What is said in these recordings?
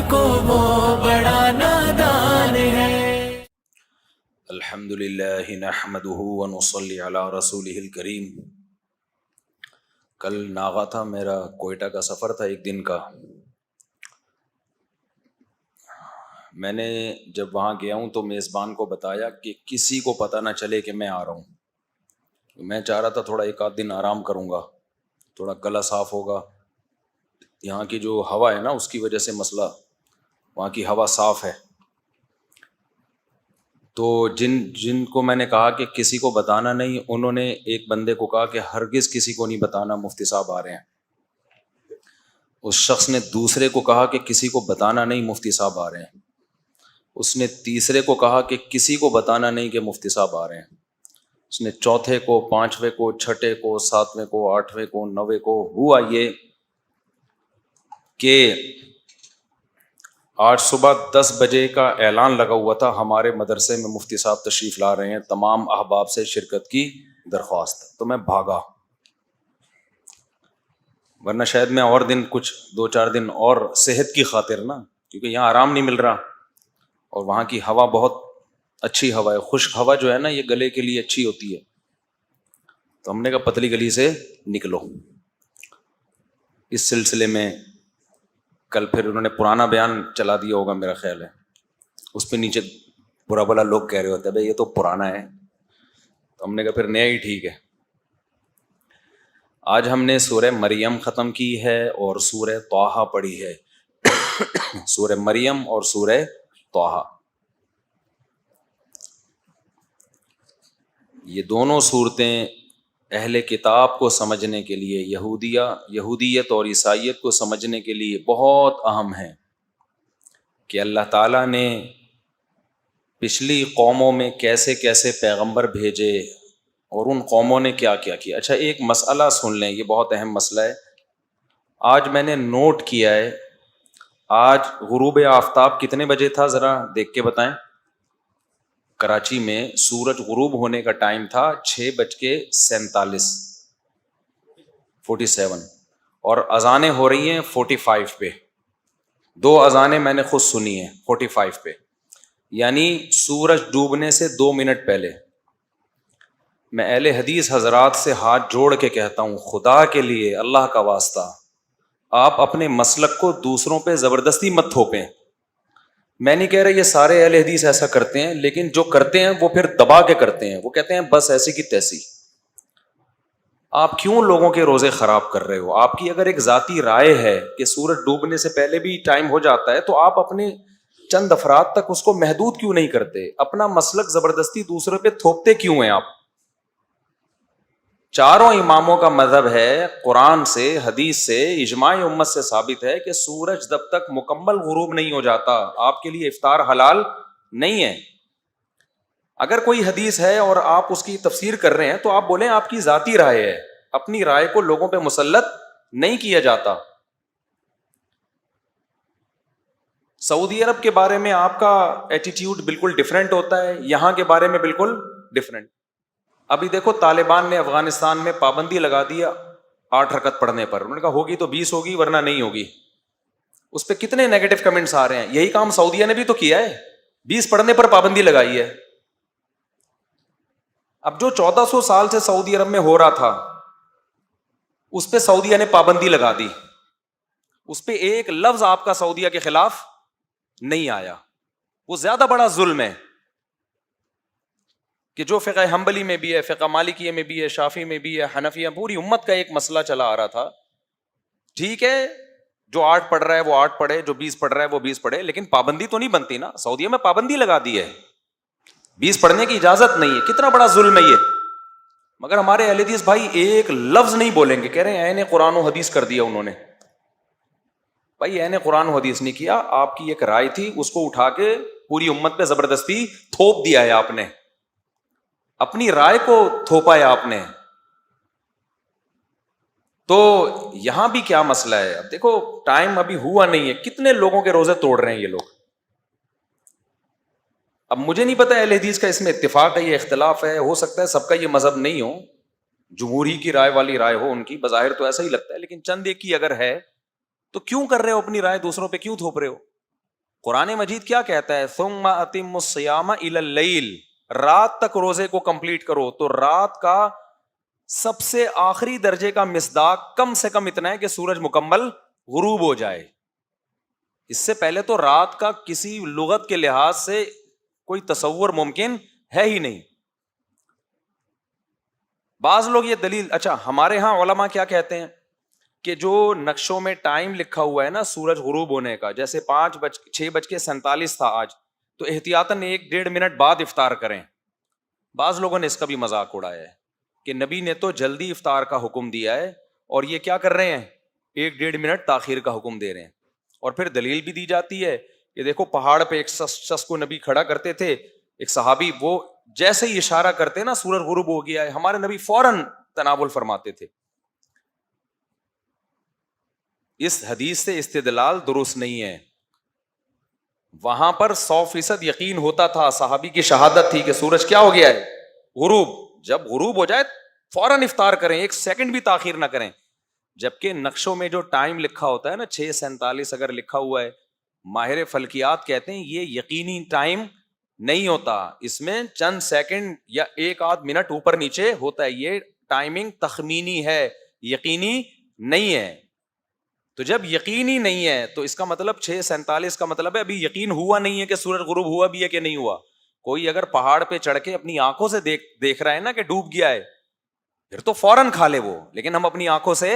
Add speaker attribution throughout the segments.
Speaker 1: کو وہ بڑا نادان ہے۔
Speaker 2: الحمد للہ نحمده ونصلی علی رسولہ الکریم۔ کل ناغا تھا، میرا کوئٹہ کا سفر تھا ایک دن کا۔ میں نے جب وہاں گیا ہوں تو میزبان کو بتایا کہ کسی کو پتہ نہ چلے کہ میں آ رہا ہوں۔ میں چاہ رہا تھا تھوڑا ایک آدھ دن آرام کروں گا، تھوڑا گلا صاف ہوگا۔ یہاں کی جو ہوا ہے نا اس کی وجہ سے مسئلہ، وہاں کی ہوا صاف ہے۔ تو جن کو میں نے کہا کہ کسی کو بتانا نہیں، انہوں نے ایک بندے کو کہا کہ ہرگز کسی کو نہیں بتانا، مفتی صاحب آ رہے ہیں۔ اس شخص نے دوسرے کو کہا کہ کسی کو بتانا نہیں، مفتی صاحب آ رہے ہیں۔ اس نے تیسرے کو کہا کہ کسی کو بتانا نہیں کہ مفتی صاحب آ رہے ہیں۔ اس نے چوتھے کو، پانچویں کو، چھٹے کو، ساتویں کو، آٹھویں کو، نویں کو۔ ہوا یہ کہ آج صبح 10 بجے کا اعلان لگا ہوا تھا ہمارے مدرسے میں مفتی صاحب تشریف لا رہے ہیں، تمام احباب سے شرکت کی درخواست۔ تو میں بھاگا، ورنہ شاید میں اور دن کچھ 2-4 دن اور صحت کی خاطر نا، کیونکہ یہاں آرام نہیں مل رہا اور وہاں کی ہوا بہت اچھی ہوا ہے۔ خشک ہوا جو ہے نا یہ گلے کے لیے اچھی ہوتی ہے، تو ہم نے کہا پتلی گلی سے نکلو۔ اس سلسلے میں کل پھر انہوں نے پرانا بیان چلا دیا ہوگا میرا خیال ہے، اس پہ نیچے برا بلا لوگ کہہ رہے ہوتے ہیں بھائی یہ تو پرانا ہے، تو ہم نے کہا پھر نیا ہی ٹھیک ہے۔ آج ہم نے سورہ مریم ختم کی ہے اور سورہ طٰہٰ پڑھی ہے۔ سورہ مریم اور سورہ طٰہٰ، یہ دونوں صورتیں اہل کتاب کو سمجھنے کے لیے، یہودیت اور عیسائیت کو سمجھنے کے لیے بہت اہم ہیں کہ اللہ تعالیٰ نے پچھلی قوموں میں کیسے کیسے پیغمبر بھیجے اور ان قوموں نے کیا کیا کیا۔ اچھا ایک مسئلہ سن لیں، یہ بہت اہم مسئلہ ہے۔ آج میں نے نوٹ کیا ہے، آج غروب آفتاب کتنے بجے تھا ذرا دیکھ کے بتائیں؟ کراچی میں سورج غروب ہونے کا ٹائم تھا 6:47 اور اذانیں ہو رہی ہیں 45 پہ۔ 2 اذانیں میں نے خود سنی ہیں 45 پہ، یعنی سورج ڈوبنے سے 2 منٹ پہلے۔ میں اہل حدیث حضرات سے ہاتھ جوڑ کے کہتا ہوں، خدا کے لیے، اللہ کا واسطہ، آپ اپنے مسلک کو دوسروں پہ زبردستی مت تھوپیں۔ میں نہیں کہہ رہا یہ سارے اہل حدیث ایسا کرتے ہیں، لیکن جو کرتے ہیں وہ پھر دبا کے کرتے ہیں، وہ کہتے ہیں بس ایسی کی تیسی۔ آپ کیوں لوگوں کے روزے خراب کر رہے ہو؟ آپ کی اگر ایک ذاتی رائے ہے کہ سورج ڈوبنے سے پہلے بھی ٹائم ہو جاتا ہے، تو آپ اپنے چند افراد تک اس کو محدود کیوں نہیں کرتے؟ اپنا مسلک زبردستی دوسروں پہ تھوپتے کیوں ہیں آپ؟ چاروں اماموں کا مذہب ہے، قرآن سے، حدیث سے، اجماع امت سے ثابت ہے کہ سورج جب تک مکمل غروب نہیں ہو جاتا آپ کے لیے افطار حلال نہیں ہے۔ اگر کوئی حدیث ہے اور آپ اس کی تفسیر کر رہے ہیں تو آپ بولیں آپ کی ذاتی رائے ہے، اپنی رائے کو لوگوں پہ مسلط نہیں کیا جاتا۔ سعودی عرب کے بارے میں آپ کا ایٹیٹیوڈ بالکل ڈیفرنٹ ہوتا ہے، یہاں کے بارے میں بالکل ڈیفرنٹ۔ ابھی دیکھو طالبان نے افغانستان میں پابندی لگا دیا 8 رکعت پڑھنے پر، انہوں نے کہا ہوگی تو 20 ہوگی ورنہ نہیں ہوگی۔ اس پہ کتنے نیگیٹو کمنٹس آ رہے ہیں۔ یہی کام سعودیہ نے بھی تو کیا ہے، 20 پڑھنے پر پابندی لگائی ہے۔ اب جو 1400 سال سے سعودی عرب میں ہو رہا تھا اس پہ سعودیہ نے پابندی لگا دی، اس پہ ایک لفظ آپ کا سعودیہ کے خلاف نہیں آیا۔ وہ زیادہ بڑا ظلم ہے کہ جو فقہ حنبلی میں بھی ہے، فقہ مالکیہ میں بھی ہے، شافعی میں بھی ہے، حنفیہ، پوری امت کا ایک مسئلہ چلا آ رہا تھا۔ ٹھیک ہے جو 8 پڑھ رہا ہے وہ 8 پڑھے، جو 20 پڑھ رہا ہے وہ 20 پڑھے، لیکن پابندی تو نہیں بنتی نا۔ سعودیہ میں پابندی لگا دی ہے، 20 پڑھنے کی اجازت نہیں ہے۔ کتنا بڑا ظلم ہے یہ۔ مگر ہمارے اہل حدیث بھائی ایک لفظ نہیں بولیں گے، کہہ رہے ہیں عین قرآن و حدیث کر دیا انہوں نے۔ بھائی عین قرآن و حدیث نہیں کیا، آپ کی ایک رائے تھی اس کو اٹھا کے پوری امت پہ زبردستی تھوپ دیا ہے، آپ نے اپنی رائے کو تھوپا ہے آپ نے۔ تو یہاں بھی کیا مسئلہ ہے؟ اب دیکھو ٹائم ابھی ہوا نہیں ہے، کتنے لوگوں کے روزے توڑ رہے ہیں یہ لوگ۔ اب مجھے نہیں پتا اہل حدیث کا اس میں اتفاق ہے یا اختلاف ہے، ہو سکتا ہے سب کا یہ مذہب نہیں ہو، جمہوری کی رائے والی رائے ہو ان کی، بظاہر تو ایسا ہی لگتا ہے، لیکن چند ایک کی اگر ہے تو کیوں کر رہے ہو اپنی رائے دوسروں پہ کیوں تھوپ رہے ہو؟ قرآن مجید کیا کہتا ہے؟ ثم اتم الصیام الی اللیل، رات تک روزے کو کمپلیٹ کرو. تو رات کا سب سے آخری درجے کا مصداق کم سے کم اتنا ہے کہ سورج مکمل غروب ہو جائے. اس سے پہلے تو رات کا کسی لغت کے لحاظ سے کوئی تصور ممکن ہے ہی نہیں. بعض لوگ یہ دلیل، اچھا ہمارے ہاں علماء کیا کہتے ہیں کہ جو نقشوں میں ٹائم لکھا ہوا ہے نا سورج غروب ہونے کا، جیسے 6:47 تھا آج، تو احتیاطاً 1-1.5 منٹ بعد افطار کریں. بعض لوگوں نے اس کا بھی مذاق اڑایا ہے کہ نبی نے تو جلدی افطار کا حکم دیا ہے اور یہ کیا کر رہے ہیں، 1-1.5 منٹ تاخیر کا حکم دے رہے ہیں. اور پھر دلیل بھی دی جاتی ہے کہ دیکھو پہاڑ پہ ایک شخص کو نبی کھڑا کرتے تھے، ایک صحابی، وہ جیسے ہی اشارہ کرتے نا سورج غروب ہو گیا ہے، ہمارے نبی فوراً تناول فرماتے تھے. اس حدیث سے استدلال درست نہیں ہے. وہاں پر 100% یقین ہوتا تھا، صحابی کی شہادت تھی کہ سورج کیا ہو گیا ہے، غروب. جب غروب ہو جائے فوراً افطار کریں، 1 سیکنڈ بھی تاخیر نہ کریں. جبکہ نقشوں میں جو ٹائم لکھا ہوتا ہے نا 6:47 اگر لکھا ہوا ہے، ماہر فلکیات کہتے ہیں یہ یقینی ٹائم نہیں ہوتا، اس میں چند سیکنڈ یا 1-8 منٹ اوپر نیچے ہوتا ہے. یہ ٹائمنگ تخمینی ہے، یقینی نہیں ہے. تو جب یقینی نہیں ہے تو اس کا مطلب 6:47 کا مطلب ہے ابھی یقین ہوا نہیں ہے کہ سورج غروب ہوا بھی ہے کہ نہیں ہوا. کوئی اگر پہاڑ پہ چڑھ کے اپنی آنکھوں سے دیکھ رہا ہے نا کہ ڈوب گیا ہے، پھر تو فوراً کھا لے وہ، لیکن ہم اپنی آنکھوں سے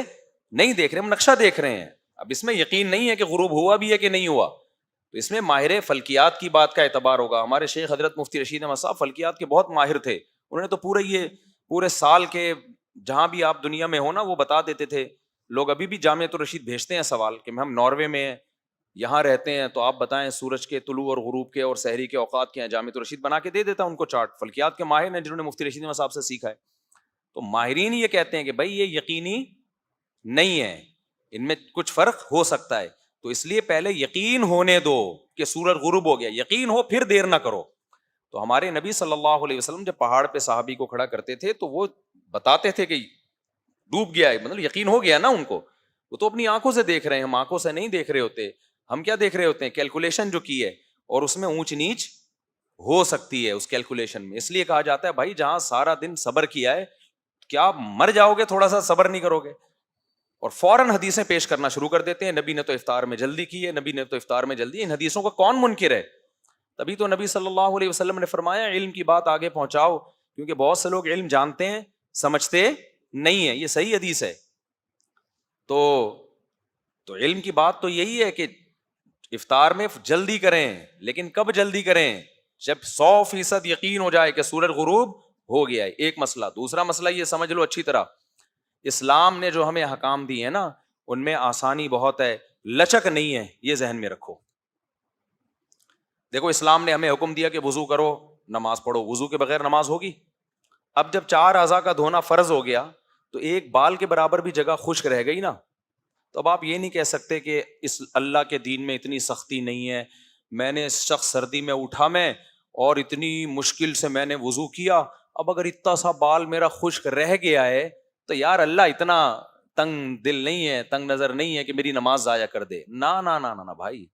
Speaker 2: نہیں دیکھ رہے، ہم نقشہ دیکھ رہے ہیں. اب اس میں یقین نہیں ہے کہ غروب ہوا بھی ہے کہ نہیں ہوا، تو اس میں ماہر فلکیات کی بات کا اعتبار ہوگا. ہمارے شیخ حضرت مفتی رشید احمد صاحب فلکیات کے بہت ماہر تھے، انہوں نے تو پورے سال کے جہاں بھی آپ دنیا میں ہو نا وہ بتا دیتے تھے. لوگ ابھی بھی جامعۃ الرشید بھیجتے ہیں سوال کہ ہم ناروے میں ہیں، یہاں رہتے ہیں، تو آپ بتائیں سورج کے طلوع اور غروب کے اور سحری کے اوقات کے ہیں. جامعۃ الرشید بنا کے دے دیتا ان کو چارٹ. فلکیات کے ماہر ہیں جنہوں نے مفتی رشید احمد صاحب سے سیکھا ہے. تو ماہرین یہ کہتے ہیں کہ بھائی یہ یقینی نہیں ہے، ان میں کچھ فرق ہو سکتا ہے. تو اس لیے پہلے یقین ہونے دو کہ سورج غروب ہو گیا، یقین ہو پھر دیر نہ کرو. تو ہمارے نبی صلی اللہ علیہ وسلم جب پہاڑ پہ صحابی کو کھڑا کرتے تھے تو وہ بتاتے تھے کہ ڈوب گیا ہے، مطلب یقین ہو گیا نا ان کو. وہ تو اپنی آنکھوں سے دیکھ رہے ہیں، ہم آنکھوں سے نہیں دیکھ رہے ہوتے. ہم کیا دیکھ رہے ہوتے ہیں؟ کیلکولیشن جو کی ہے، اور اس میں اونچ نیچ ہو سکتی ہے اس کیلکولیشن میں. اس لیے کہا جاتا ہے بھائی جہاں سارا دن صبر کیا ہے، کیا مر جاؤ گے تھوڑا سا صبر نہیں کرو گے؟ اور فوراً حدیثیں پیش کرنا شروع کر دیتے ہیں، نبی نے تو افطار میں جلدی کی ہے، نبی نے تو افطار میں جلدی. ان حدیثوں کا کون منکر ہے؟ تبھی تو نبی صلی اللہ علیہ وسلم نے فرمایا علم کی بات آگے پہنچاؤ، کیونکہ بہت سے لوگ علم جانتے ہیں سمجھتے نہیں ہیں. یہ صحیح حدیث ہے. تو علم کی بات تو یہی ہے کہ افطار میں جلدی کریں، لیکن کب جلدی کریں؟ جب 100% یقین ہو جائے کہ سورج غروب ہو گیا ہے. ایک مسئلہ. دوسرا مسئلہ یہ سمجھ لو اچھی طرح، اسلام نے جو ہمیں احکام دی ہے نا ان میں آسانی بہت ہے، لچک نہیں ہے، یہ ذہن میں رکھو. دیکھو اسلام نے ہمیں حکم دیا کہ وضو کرو نماز پڑھو، وضو کے بغیر نماز ہوگی؟ اب جب 4 اعضاء کا دھونا فرض ہو گیا تو ایک بال کے برابر بھی جگہ خشک رہ گئی نا. تو اب آپ یہ نہیں کہہ سکتے کہ اس اللہ کے دین میں اتنی سختی نہیں ہے، میں نے اس شخص سردی میں اٹھا میں اور اتنی مشکل سے میں نے وضو کیا، اب اگر اتنا سا بال میرا خشک رہ گیا ہے تو یار اللہ اتنا تنگ دل نہیں ہے، تنگ نظر نہیں ہے کہ میری نماز ضائع کر دے. نا نا نا نا بھائی،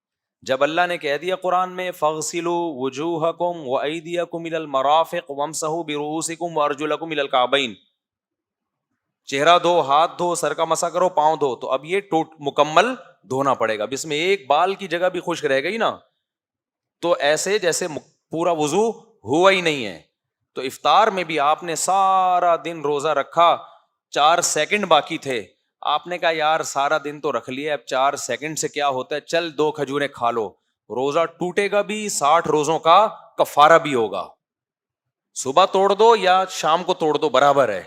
Speaker 2: جب اللہ نے کہہ دیا قرآن میں فَاغْسِلُوا وُجُوهَكُمْ وَأَيْدِيَكُمْ إِلَى الْمَرَافِقِ وَامْسَحُوا بِرُؤُوسِكُمْ وَأَرْجُلَكُمْ إِلَى الْكَعْبَيْنِ، چہرہ دھو، ہاتھ دھو، سر کا مسح کرو، پاؤں دھو. تو اب یہ مکمل دھونا پڑے گا. اب اس میں ایک بال کی جگہ بھی خشک رہ گئی نا تو ایسے جیسے پورا وضو ہوا ہی نہیں ہے. تو افطار میں بھی آپ نے سارا دن روزہ رکھا، 4 سیکنڈ باقی تھے، آپ نے کہا یار سارا دن تو رکھ لیا، اب 4 سیکنڈ سے کیا ہوتا ہے، چل 2 کھجوریں کھا لو. روزہ ٹوٹے گا بھی، 60 روزوں کا کفارہ بھی ہوگا. صبح توڑ دو یا شام کو توڑ دو برابر ہے.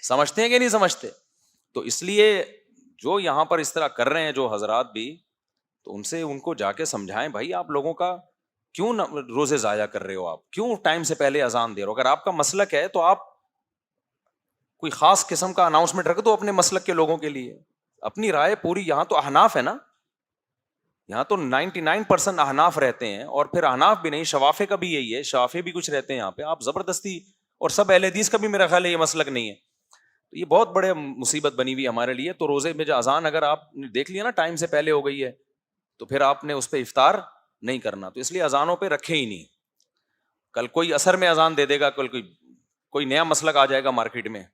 Speaker 2: سمجھتے ہیں کہ نہیں سمجھتے؟ تو اس لیے جو یہاں پر اس طرح کر رہے ہیں جو حضرات بھی، تو ان کو جا کے سمجھائیں بھائی آپ لوگوں کا کیوں روزے ضائع کر رہے ہو، آپ کیوں ٹائم سے پہلے اذان دے رہے ہو؟ اگر آپ کا مسلک ہے تو آپ کوئی خاص قسم کا اناؤنسمنٹ رکھ دو اپنے مسلک کے لوگوں کے لیے. اپنی رائے پوری، یہاں تو احناف ہے نا، یہاں تو 99% احناف رہتے ہیں، اور پھر احناف بھی نہیں، شوافے کا بھی یہی ہے، شوافے بھی کچھ رہتے ہیں یہاں پہ. آپ زبردستی، اور سب اہل حدیث کا بھی میرا خیال ہے یہ مسلک نہیں ہے. تو یہ بہت بڑے مصیبت بنی ہوئی ہمارے لیے. تو روزے میں جو اذان اگر آپ نے دیکھ لیا نا ٹائم سے پہلے ہو گئی ہے تو پھر آپ نے اس پہ افطار نہیں کرنا. تو اس لیے اذانوں پہ رکھے ہی نہیں. کل کوئی اثر میں اذان دے دے گا, کل کوئی نیا مسلک آ جائے گا مارکیٹ میں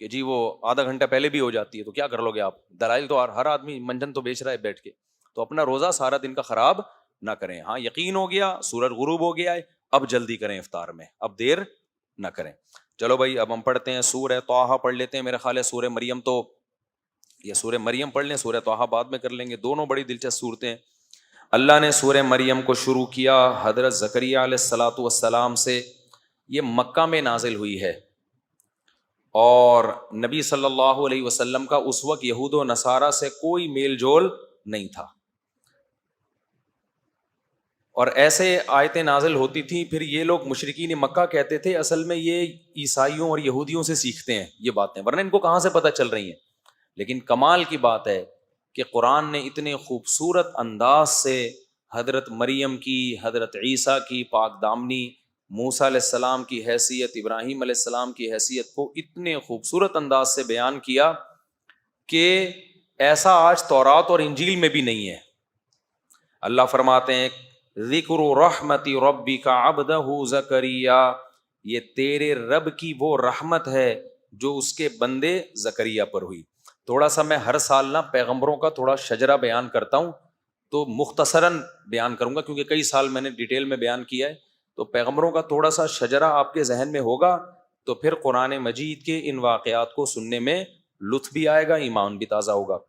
Speaker 2: کہ جی وہ آدھا گھنٹہ پہلے بھی ہو جاتی ہے, تو کیا کر لو گے آپ؟ دلائل تو ہر آدمی منجن تو بیچ رہا ہے بیٹھ کے. تو اپنا روزہ سارا دن کا خراب نہ کریں. ہاں یقین ہو گیا سورج غروب ہو گیا ہے, اب جلدی کریں افطار میں, اب دیر نہ کریں. چلو بھائی اب ہم پڑھتے ہیں سورہ طٰہٰ پڑھ لیتے ہیں. میرا خیال ہے سورہ مریم تو یہ سورہ مریم پڑھ لیں, سورہ طٰہٰ بعد میں کر لیں گے. دونوں بڑی دلچسپ صورتیں ہیں. اللہ نے سورہ مریم کو شروع کیا حضرت زکریا علیہ الصلوۃ والسلام سے. یہ مکہ میں نازل ہوئی ہے اور نبی صلی اللہ علیہ وسلم کا اس وقت یہود و نصارہ سے کوئی میل جول نہیں تھا. اور ایسے آیتیں نازل ہوتی تھیں, پھر یہ لوگ مشرکین مکہ کہتے تھے اصل میں یہ عیسائیوں اور یہودیوں سے سیکھتے ہیں یہ باتیں, ورنہ ان کو کہاں سے پتہ چل رہی ہیں. لیکن کمال کی بات ہے کہ قرآن نے اتنے خوبصورت انداز سے حضرت مریم کی, حضرت عیسیٰ کی پاک دامنی, موسیٰ علیہ السلام کی حیثیت, ابراہیم علیہ السلام کی حیثیت کو اتنے خوبصورت انداز سے بیان کیا کہ ایسا آج تورات اور انجیل میں بھی نہیں ہے. اللہ فرماتے ہیں ذکر رحمت ربک عبدہ زکریا, یہ تیرے رب کی وہ رحمت ہے جو اس کے بندے زکریا پر ہوئی. تھوڑا سا میں ہر سال نا پیغمبروں کا تھوڑا شجرہ بیان کرتا ہوں, تو مختصراً بیان کروں گا کیونکہ کئی سال میں نے ڈیٹیل میں بیان کیا ہے. تو پیغمبروں کا تھوڑا سا شجرہ آپ کے ذہن میں ہوگا تو پھر قرآن مجید کے ان واقعات کو سننے میں لطف بھی آئے گا, ایمان بھی تازہ ہوگا.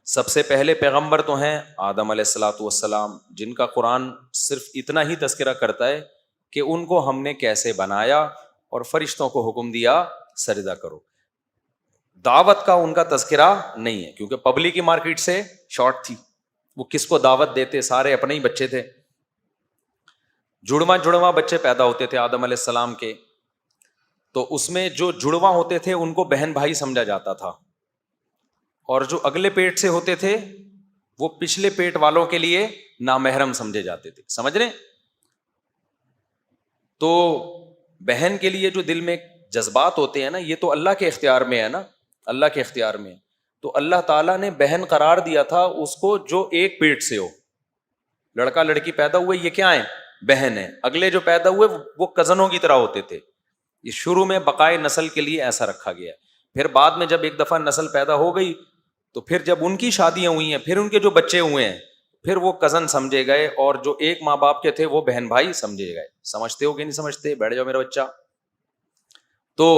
Speaker 2: سب سے پہلے پیغمبر تو ہیں آدم علیہ الصلوۃ والسلام, جن کا قرآن صرف اتنا ہی تذکرہ کرتا ہے کہ ان کو ہم نے کیسے بنایا اور فرشتوں کو حکم دیا سجدہ کرو. دعوت کا ان کا تذکرہ نہیں ہے کیونکہ پبلک کی مارکیٹ سے شارٹ تھی, وہ کس کو دعوت دیتے, سارے اپنے ہی بچے تھے. جڑواں بچے پیدا ہوتے تھے آدم علیہ السلام کے, تو اس میں جو جڑواں ہوتے تھے ان کو بہن بھائی سمجھا جاتا تھا, اور جو اگلے پیٹ سے ہوتے تھے وہ پچھلے پیٹ والوں کے لیے نامحرم سمجھے جاتے تھے. سمجھ رہے؟ تو بہن کے لیے جو دل میں جذبات ہوتے ہیں نا, یہ تو اللہ کے اختیار میں ہے نا, اللہ کے اختیار میں. تو اللہ تعالیٰ نے بہن قرار دیا تھا اس کو جو ایک پیٹ سے ہو. لڑکا لڑکی پیدا ہوئے یہ کیا ہے؟ بہن ہے. اگلے جو پیدا ہوئے وہ کزنوں کی طرح ہوتے تھے. یہ شروع میں بقائے نسل کے لیے ایسا رکھا گیا. پھر بعد میں جب ایک دفعہ نسل پیدا ہو گئی تو پھر جب ان کی شادیاں ہوئی ہیں, پھر ان کے جو بچے ہوئے ہیں, پھر وہ کزن سمجھے گئے, اور جو ایک ماں باپ کے تھے وہ بہن بھائی سمجھے گئے. سمجھتے ہو کہ نہیں سمجھتے؟ بیٹھ جاؤ میرا بچہ. تو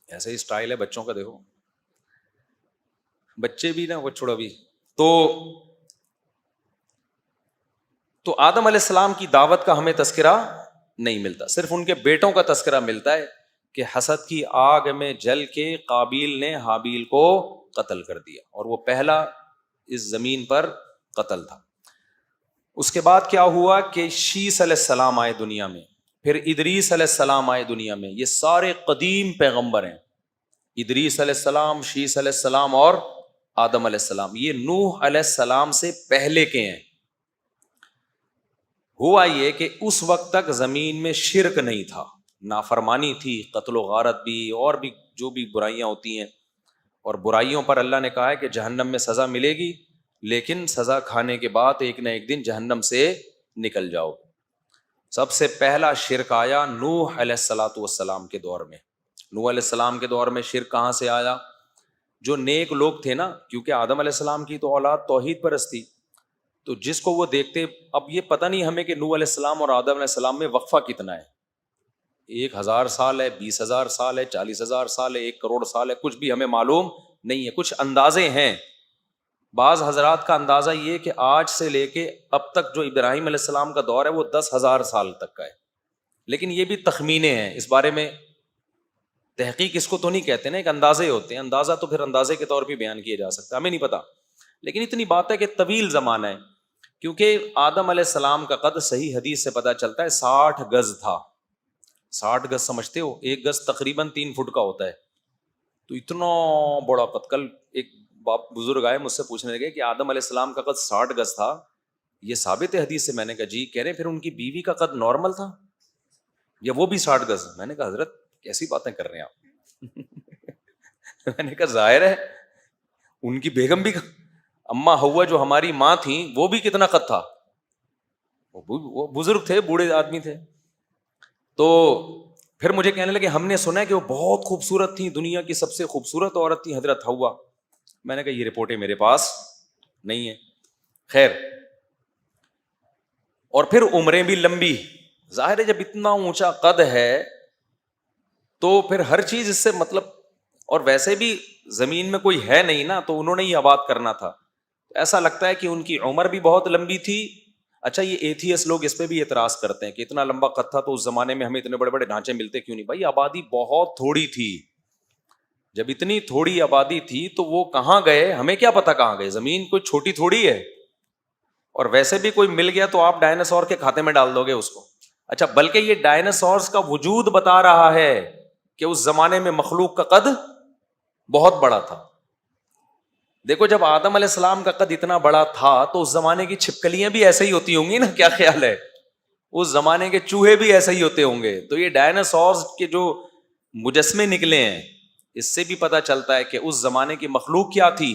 Speaker 2: ایسے ہی اسٹائل ہے بچوں کا, دیکھو بچے بھی نا وہ چھوڑو بھی. تو آدم علیہ السلام کی دعوت کا ہمیں تذکرہ نہیں ملتا, صرف ان کے بیٹوں کا تذکرہ ملتا ہے کہ حسد کی آگ میں جل کے قابیل نے حابیل کو قتل کر دیا, اور وہ پہلا اس زمین پر قتل تھا. اس کے بعد کیا ہوا کہ شیس علیہ السلام آئے دنیا میں, پھر ادریس علیہ السلام آئے دنیا میں. یہ سارے قدیم پیغمبر ہیں, ادریس علیہ السلام, شیس علیہ السلام اور آدم علیہ السلام. یہ نوح علیہ السلام سے پہلے کے ہیں. ہوا یہ کہ اس وقت تک زمین میں شرک نہیں تھا, نافرمانی تھی, قتل و غارت بھی, اور بھی جو بھی برائیاں ہوتی ہیں. اور برائیوں پر اللہ نے کہا ہے کہ جہنم میں سزا ملے گی, لیکن سزا کھانے کے بعد ایک نہ ایک دن جہنم سے نکل جاؤ. سب سے پہلا شرک آیا نوح علیہ الصلوۃ والسلام کے دور میں. نوح علیہ السلام کے دور میں شرک کہاں سے آیا؟ جو نیک لوگ تھے نا, کیونکہ آدم علیہ السلام کی تو اولاد توحید پرست تھی, تو جس کو وہ دیکھتے, اب یہ پتہ نہیں ہمیں کہ نوح علیہ السلام اور آدم علیہ السلام میں وقفہ کتنا ہے, 1000 سال ہے, 20,000 سال ہے, 40,000 سال ہے, 1 کروڑ سال ہے, کچھ بھی ہمیں معلوم نہیں ہے. کچھ اندازے ہیں. بعض حضرات کا اندازہ یہ کہ آج سے لے کے اب تک جو ابراہیم علیہ السلام کا دور ہے وہ 10,000 سال تک کا ہے, لیکن یہ بھی تخمینے ہیں, اس بارے میں تحقیق اس کو تو نہیں کہتے نا, ایک اندازے ہوتے ہیں. اندازہ تو پھر اندازے کے طور پہ بیان کیا جا سکتا ہے, ہمیں نہیں پتا, لیکن اتنی بات ہے کہ طویل زمانہ ہے. کیونکہ آدم علیہ السلام کا قد صحیح حدیث سے پتہ چلتا ہے 60 گز تھا. 60 گز سمجھتے ہو؟ 1 گز تقریباً 3 فٹ کا ہوتا ہے. تو اتنا بڑا قد. کل ایک باپ بزرگ آئے مجھ سے پوچھنے لگے کہ آدم علیہ السلام کا قد 60 گز تھا, یہ ثابت ہے حدیث سے؟ میں نے کہا جی. کہہ رہے پھر ان کی بیوی کا قد نارمل تھا یا وہ بھی 60 گز؟ میں نے کہا حضرت کیسی باتیں کر رہے ہیں آپ. میں نے کہا ظاہر ہے ان کی بیگم بھی اما ہوا جو ہماری ماں تھیں وہ بھی کتنا قد تھا, وہ بزرگ تھے, بوڑھے آدمی تھے. تو پھر مجھے کہنے لگے ہم نے سنا ہے کہ وہ بہت خوبصورت تھیں, دنیا کی سب سے خوبصورت عورت تھی حضرت حوا. میں نے کہا یہ رپورٹیں میرے پاس نہیں ہے. خیر, اور پھر عمریں بھی لمبی. ظاہر ہے جب اتنا اونچا قد ہے تو پھر ہر چیز اس سے مطلب, اور ویسے بھی زمین میں کوئی ہے نہیں نا, تو انہوں نے ہی آباد کرنا تھا. ایسا لگتا ہے کہ ان کی عمر بھی بہت لمبی تھی. اچھا, یہ ایتھیس لوگ اس پہ بھی اعتراض کرتے ہیں کہ اتنا لمبا قد تھا تو اس زمانے میں ہمیں اتنے بڑے بڑے ڈھانچے ملتے کیوں نہیں؟ بھائی آبادی بہت تھوڑی تھی. جب اتنی تھوڑی آبادی تھی تو وہ کہاں گئے ہمیں کیا پتا کہاں گئے؟ زمین کوئی چھوٹی تھوڑی ہے, اور ویسے بھی کوئی مل گیا تو آپ ڈائناسور کے کھاتے میں ڈال دو گے اس کو. اچھا, بلکہ یہ ڈائناسورز کا وجود بتا رہا ہے کہ اس زمانے میں مخلوق کا قد بہت بڑا تھا. دیکھو جب آدم علیہ السلام کا قد اتنا بڑا تھا تو اس زمانے کی چھپکلیاں بھی ایسے ہی ہوتی ہوں گی نا, کیا خیال ہے؟ اس زمانے کے چوہے بھی ایسے ہی ہوتے ہوں گے. تو یہ ڈائناسورز کے جو مجسمے نکلے ہیں اس سے بھی پتا چلتا ہے کہ اس زمانے کی مخلوق کیا تھی.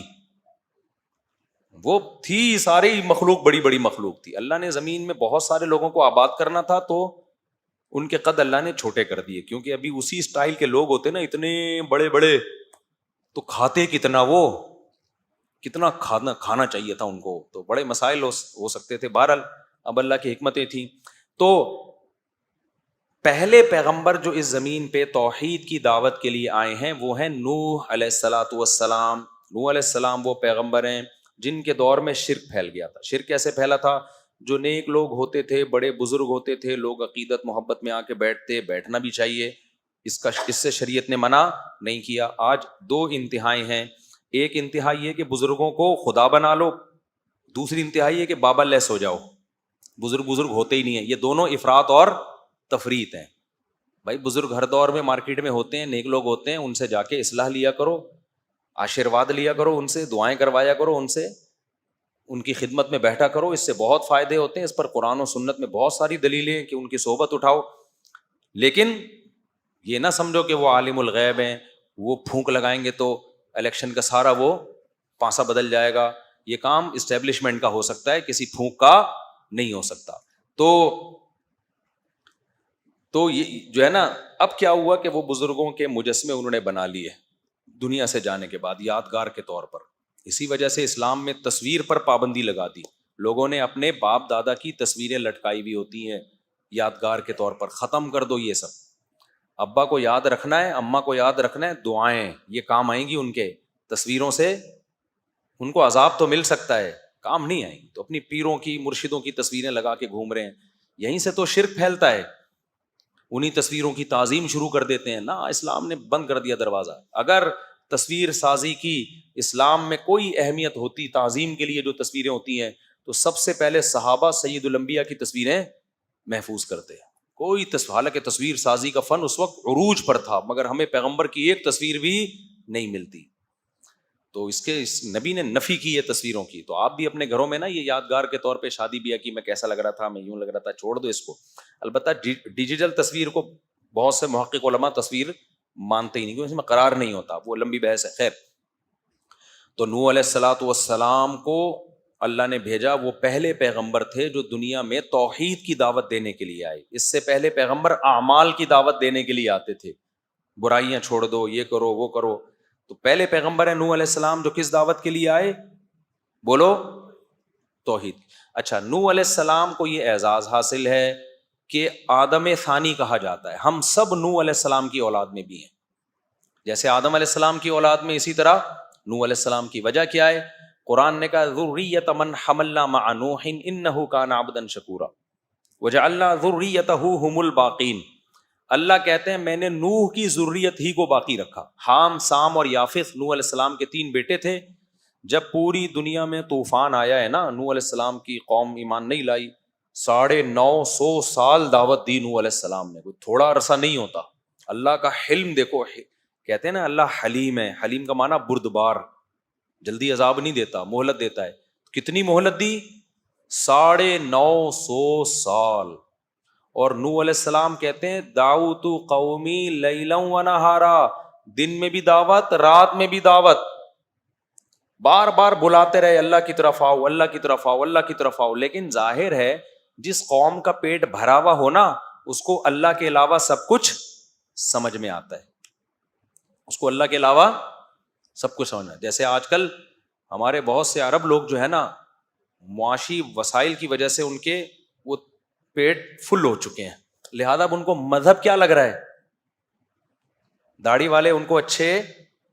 Speaker 2: وہ تھی ساری مخلوق بڑی بڑی مخلوق تھی. اللہ نے زمین میں بہت سارے لوگوں کو آباد کرنا تھا تو ان کے قد اللہ نے چھوٹے کر دیے, کیونکہ ابھی اسی اسٹائل کے لوگ ہوتے نا اتنے بڑے بڑے, تو کھاتے کتنا, وہ کتنا کھانا چاہیے تھا ان کو, تو بڑے مسائل ہو سکتے تھے. بہرحال اب اللہ کی حکمتیں تھیں. تو پہلے پیغمبر جو اس زمین پہ توحید کی دعوت کے لیے آئے ہیں وہ ہیں نوح علیہ الصلوۃ والسلام. نوح علیہ السلام وہ پیغمبر ہیں جن کے دور میں شرک پھیل گیا تھا. شرک کیسے پھیلا تھا؟ جو نیک لوگ ہوتے تھے, بڑے بزرگ ہوتے تھے, لوگ عقیدت محبت میں آ کے بیٹھنا بھی چاہیے, اس سے شریعت نے منع نہیں کیا. آج دو انتہائی ہیں. ایک انتہا یہ کہ بزرگوں کو خدا بنا لو, دوسری انتہا یہ کہ بابا لیس ہو جاؤ, بزرگ ہوتے ہی نہیں ہیں. یہ دونوں افراط اور تفریط ہیں. بھائی بزرگ ہر دور میں مارکیٹ میں ہوتے ہیں, نیک لوگ ہوتے ہیں, ان سے جا کے اصلاح لیا کرو, آشیرواد لیا کرو, ان سے دعائیں کروایا کرو, ان سے ان کی خدمت میں بیٹھا کرو, اس سے بہت فائدے ہوتے ہیں. اس پر قرآن و سنت میں بہت ساری دلیلیں ہیں کہ ان کی صحبت اٹھاؤ. لیکن یہ نہ سمجھو کہ وہ عالم الغیب ہیں, وہ پھونک لگائیں گے تو الیکشن کا سارا وہ پانسا بدل جائے گا. یہ کام اسٹیبلشمنٹ کا ہو سکتا ہے, کسی پھونک کا نہیں ہو سکتا. تو یہ جو ہے نا, اب کیا ہوا کہ وہ بزرگوں کے مجسمے انہوں نے بنا لیے دنیا سے جانے کے بعد یادگار کے طور پر. اسی وجہ سے اسلام میں تصویر پر پابندی لگا دی. لوگوں نے اپنے باپ دادا کی تصویریں لٹکائی ہوئی ہوتی ہیں یادگار کے طور پر. ختم کر دو یہ سب. ابا کو یاد رکھنا ہے, اماں کو یاد رکھنا ہے, دعائیں یہ کام آئیں گی ان کے. تصویروں سے ان کو عذاب تو مل سکتا ہے, کام نہیں آئیں گی. تو اپنی پیروں کی مرشدوں کی تصویریں لگا کے گھوم رہے ہیں, یہیں سے تو شرک پھیلتا ہے. انہی تصویروں کی تعظیم شروع کر دیتے ہیں نا. اسلام نے بند کر دیا دروازہ. اگر تصویر سازی کی اسلام میں کوئی اہمیت ہوتی تعظیم کے لیے جو تصویریں ہوتی ہیں, تو سب سے پہلے صحابہ سید الانبیاء کی تصویریں محفوظ کرتے ہیں. کوئی حالانکہ تصویر سازی کا فن اس وقت عروج پر تھا, مگر ہمیں پیغمبر کی ایک تصویر بھی نہیں ملتی. تو اس نبی نے نفی کی ہے تصویروں کی. تو آپ بھی اپنے گھروں میں نا یہ یادگار کے طور پہ شادی بیاہ کی, میں کیسا لگ رہا تھا, میں یوں لگ رہا تھا, چھوڑ دو اس کو. البتہ ڈیجیٹل تصویر کو بہت سے محقق علماء تصویر مانتے ہی نہیں, کیونکہ اس میں قرار نہیں ہوتا, وہ لمبی بحث ہے. خیر, تو نوح علیہ الصلوۃ والسلام کو اللہ نے بھیجا. وہ پہلے پیغمبر تھے جو دنیا میں توحید کی دعوت دینے کے لیے آئے. اس سے پہلے پیغمبر اعمال کی دعوت دینے کے لیے آتے تھے, برائیاں چھوڑ دو, یہ کرو وہ کرو. تو پہلے پیغمبر ہے نوح علیہ السلام جو کس دعوت کے لیے آئے؟ بولو, توحید. اچھا, نوح علیہ السلام کو یہ اعزاز حاصل ہے کہ آدم ثانی کہا جاتا ہے. ہم سب نوح علیہ السلام کی اولاد میں بھی ہیں. جیسے آدم علیہ السلام کی اولاد میں, اسی طرح نوح علیہ السلام کی. وجہ کیا ہے؟ قرآن نے کہا ذریۃ من حملنا مع نوح انہ کان عبدا شکورا وجعلنا ذریتہ هم الباقین. اللہ کہتے ہیں میں نے نوح کی ذریت ہی کو باقی رکھا. حام, سام اور یافث نوح علیہ السلام کے 3 بیٹے تھے. جب پوری دنیا میں طوفان آیا ہے نا, نوح علیہ السلام کی قوم ایمان نہیں لائی. 950 سال دعوت دی نوح علیہ السلام نے, کوئی تھوڑا عرصہ نہیں ہوتا. اللہ کا حلم دیکھو, کہتے ہیں نا اللہ حلیم ہے. حلیم کا معنی بردبار, جلدی عذاب نہیں دیتا, مہلت دیتا ہے. کتنی مہلت دی؟ 950 سال. اور نوح علیہ السلام کہتے ہیں دعوت قومی لیلا و نہارا, دن میں بھی دعوت, رات میں بھی دعوت. بار بار بلاتے رہے اللہ کی طرف آؤ، اللہ کی طرف آؤ، اللہ کی طرف آؤ، لیکن ظاہر ہے جس قوم کا پیٹ بھرا ہوا ہونا اس کو اللہ کے علاوہ سب کچھ سمجھ میں آتا ہے، اس کو اللہ کے علاوہ سب کچھ سمجھنا ہے۔ جیسے آج کل ہمارے بہت سے عرب لوگ جو ہے نا، معاشی وسائل کی وجہ سے ان کے وہ پیٹ فل ہو چکے ہیں، لہذا اب ان کو مذہب کیا لگ رہا ہے، داڑھی والے ان کو اچھے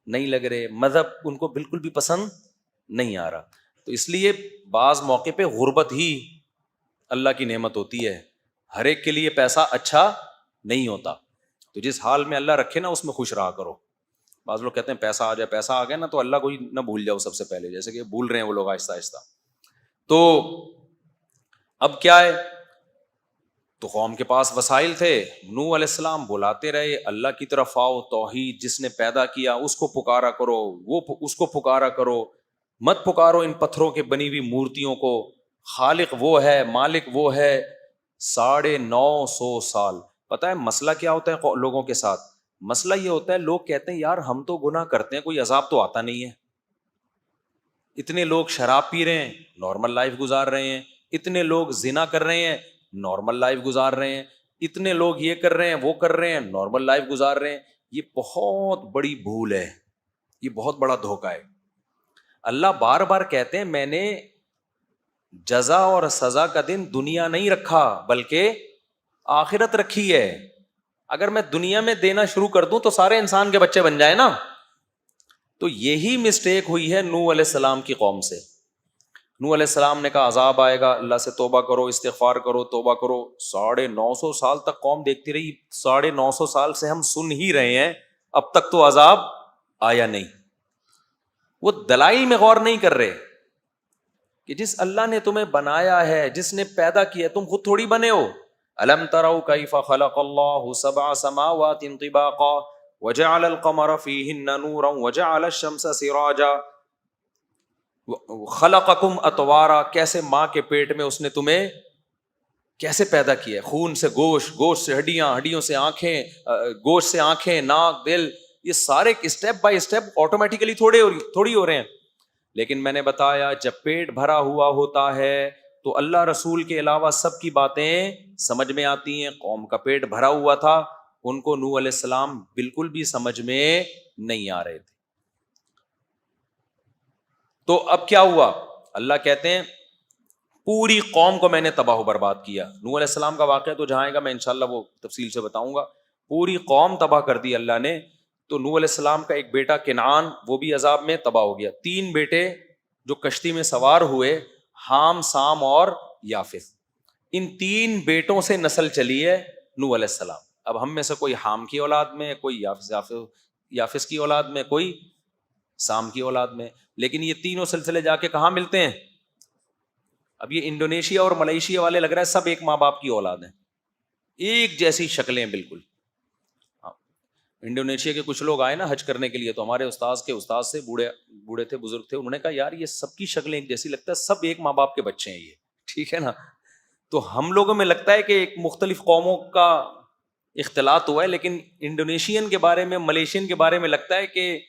Speaker 2: نہیں لگ رہے، مذہب ان کو بالکل بھی پسند نہیں آ رہا۔ تو اس لیے بعض موقع پہ غربت ہی اللہ کی نعمت ہوتی ہے، ہر ایک کے لیے پیسہ اچھا نہیں ہوتا، تو جس حال میں اللہ رکھے نا اس میں خوش رہا کرو۔ بعض لوگ کہتے ہیں پیسہ آ جائے، پیسہ آ گیا نا تو اللہ کو ہی نہ بھول جاؤ سب سے پہلے، جیسے کہ بھول رہے ہیں وہ لوگ آہستہ آہستہ۔ تو اب کیا ہے، تو قوم کے پاس وسائل تھے، نوح علیہ السلام بلاتے رہے اللہ کی طرف آؤ، توحید جس نے پیدا کیا اس کو پکارا کرو، وہ اس کو پکارا کرو، مت پکارو ان پتھروں کے بنی ہوئی مورتیوں کو، خالق وہ ہے، مالک وہ ہے۔ 950 سال، پتہ ہے مسئلہ کیا ہوتا ہے لوگوں کے ساتھ؟ مسئلہ یہ ہوتا ہے لوگ کہتے ہیں یار ہم تو گناہ کرتے ہیں، کوئی عذاب تو آتا نہیں ہے، اتنے لوگ شراب پی رہے ہیں، نارمل لائف گزار رہے ہیں، اتنے لوگ زنا کر رہے ہیں، نارمل لائف گزار رہے ہیں، اتنے لوگ یہ کر رہے ہیں وہ کر رہے ہیں، نارمل لائف گزار رہے ہیں۔ یہ بہت بڑی بھول ہے، یہ بہت بڑا دھوکہ ہے۔ اللہ بار بار کہتے ہیں میں نے جزا اور سزا کا دن دنیا نہیں رکھا بلکہ آخرت رکھی ہے۔ اگر میں دنیا میں دینا شروع کر دوں تو سارے انسان کے بچے بن جائیں نا۔ تو یہی مسٹیک ہوئی ہے نوح علیہ السلام کی قوم سے۔ نوح علیہ السلام نے کہا عذاب آئے گا، اللہ سے توبہ کرو، استغفار کرو، توبہ کرو۔ 950 سال تک قوم دیکھتی رہی، 950 سال سے ہم سن ہی رہے ہیں، اب تک تو عذاب آیا نہیں۔ وہ دلائل میں غور نہیں کر رہے کہ جس اللہ نے تمہیں بنایا ہے، جس نے پیدا کیا، تم خود تھوڑی بنے ہو۔ الم تروا کیف خلق اللہ 7 سماوات طباقا وجعل القمر فیہن نورا وجعل الشمس سراجا خلقکم اطوارا، کیسے ماں کے پیٹ میں اس نے تمہیں کیسے پیدا کیا ہے، خون سے گوشت، گوشت سے ہڈیاں، ہڈیوں سے آنکھیں، گوشت سے آنکھیں، ناک، دل، یہ سارے اسٹیپ بائی اسٹیپ آٹومیٹیکلی تھوڑی ہو رہے ہیں۔ لیکن میں نے بتایا جب پیٹ بھرا ہوا ہوتا ہے تو اللہ رسول کے علاوہ سب کی باتیں سمجھ میں آتی ہیں۔ قوم کا پیٹ بھرا ہوا تھا، ان کو نوح علیہ السلام بالکل بھی سمجھ میں نہیں آ رہے تھے۔ تو اب کیا ہوا؟ اللہ کہتے ہیں پوری قوم کو میں نے تباہ و برباد کیا۔ نوح علیہ السلام کا واقعہ تو جہاں آئے گا میں انشاءاللہ وہ تفصیل سے بتاؤں گا۔ پوری قوم تباہ کر دی اللہ نے۔ تو نوح علیہ السلام کا ایک بیٹا کنعان، وہ بھی عذاب میں تباہ ہو گیا۔ 3 بیٹے جو کشتی میں سوار ہوئے، حام، سام اور یافث، ان 3 بیٹوں سے نسل چلی ہے نوح علیہ السلام۔ اب ہم میں سے کوئی حام کی اولاد میں، کوئی یافث کی اولاد میں، کوئی سام کی اولاد میں، لیکن یہ تینوں سلسلے جا کے کہاں ملتے ہیں؟ اب یہ انڈونیشیا اور ملیشیا والے لگ رہا ہے سب ایک ماں باپ کی اولاد ہیں، ایک جیسی شکلیں بالکل۔ انڈونیشیا کے کچھ لوگ آئے نا حج کرنے کے لیے، تو ہمارے استاد سے بوڑھے تھے، بزرگ تھے، انہوں نے کہا یار یہ سب کی شکلیں ایک جیسی، لگتا ہے سب ایک ماں باپ کے بچے ہیں یہ، ٹھیک ہے نا۔ تو ہم لوگوں میں لگتا ہے کہ ایک مختلف قوموں کا اختلاط ہوا ہے، لیکن انڈونیشین کے بارے میں، ملیشین کے بارے میں لگتا ہے کہ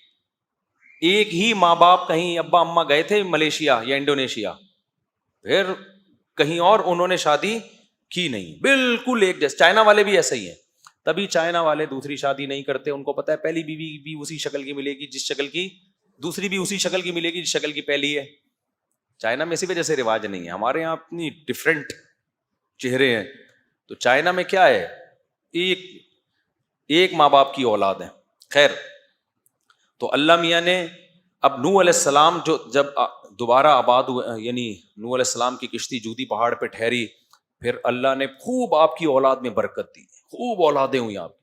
Speaker 2: ایک ہی ماں باپ، کہیں ابا اماں گئے تھے ملیشیا یا انڈونیشیا، پھر کہیں اور انہوں نے شادی کی نہیں، بالکل ایک جیسے۔ چائنا والے بھی ایسے ہی ہیں، تبھی چائنا والے دوسری شادی نہیں کرتے، ان کو پتہ ہے پہلی بیوی بھی اسی شکل کی ملے گی جس شکل کی دوسری بھی اسی شکل کی ملے گی جس شکل کی پہلی ہے۔ چائنا میں اسی وجہ سے رواج نہیں ہے، ہمارے یہاں اپنی ڈفرینٹ چہرے ہیں۔ تو چائنا میں کیا ہے، ایک ماں باپ کی اولاد ہے۔ خیر، تو اللہ میاں نے اب نوح علیہ السلام جو جب دوبارہ آباد ہوئے، یعنی نوح علیہ السلام کی کشتی جودی پہاڑ پہ ٹھہری، پھر اللہ نے خوب آپ کی اولاد میں برکت دی، خوب اولادیں ہوئی آپ کی،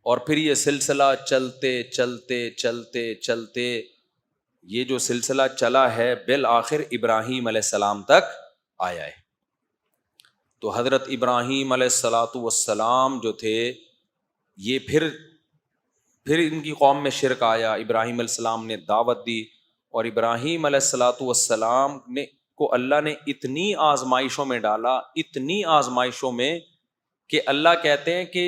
Speaker 2: اور پھر یہ سلسلہ چلتے چلتے چلتے چلتے یہ جو سلسلہ چلا ہے بالآخر ابراہیم علیہ السلام تک آیا ہے۔ تو حضرت ابراہیم علیہ الصلاۃ والسلام جو تھے، یہ پھر ان کی قوم میں شرک آیا، ابراہیم علیہ السلام نے دعوت دی، اور ابراہیم علیہ الصلاۃ والسلام کو اللہ نے اتنی آزمائشوں میں ڈالا، اتنی آزمائشوں میں کہ اللہ کہتے ہیں کہ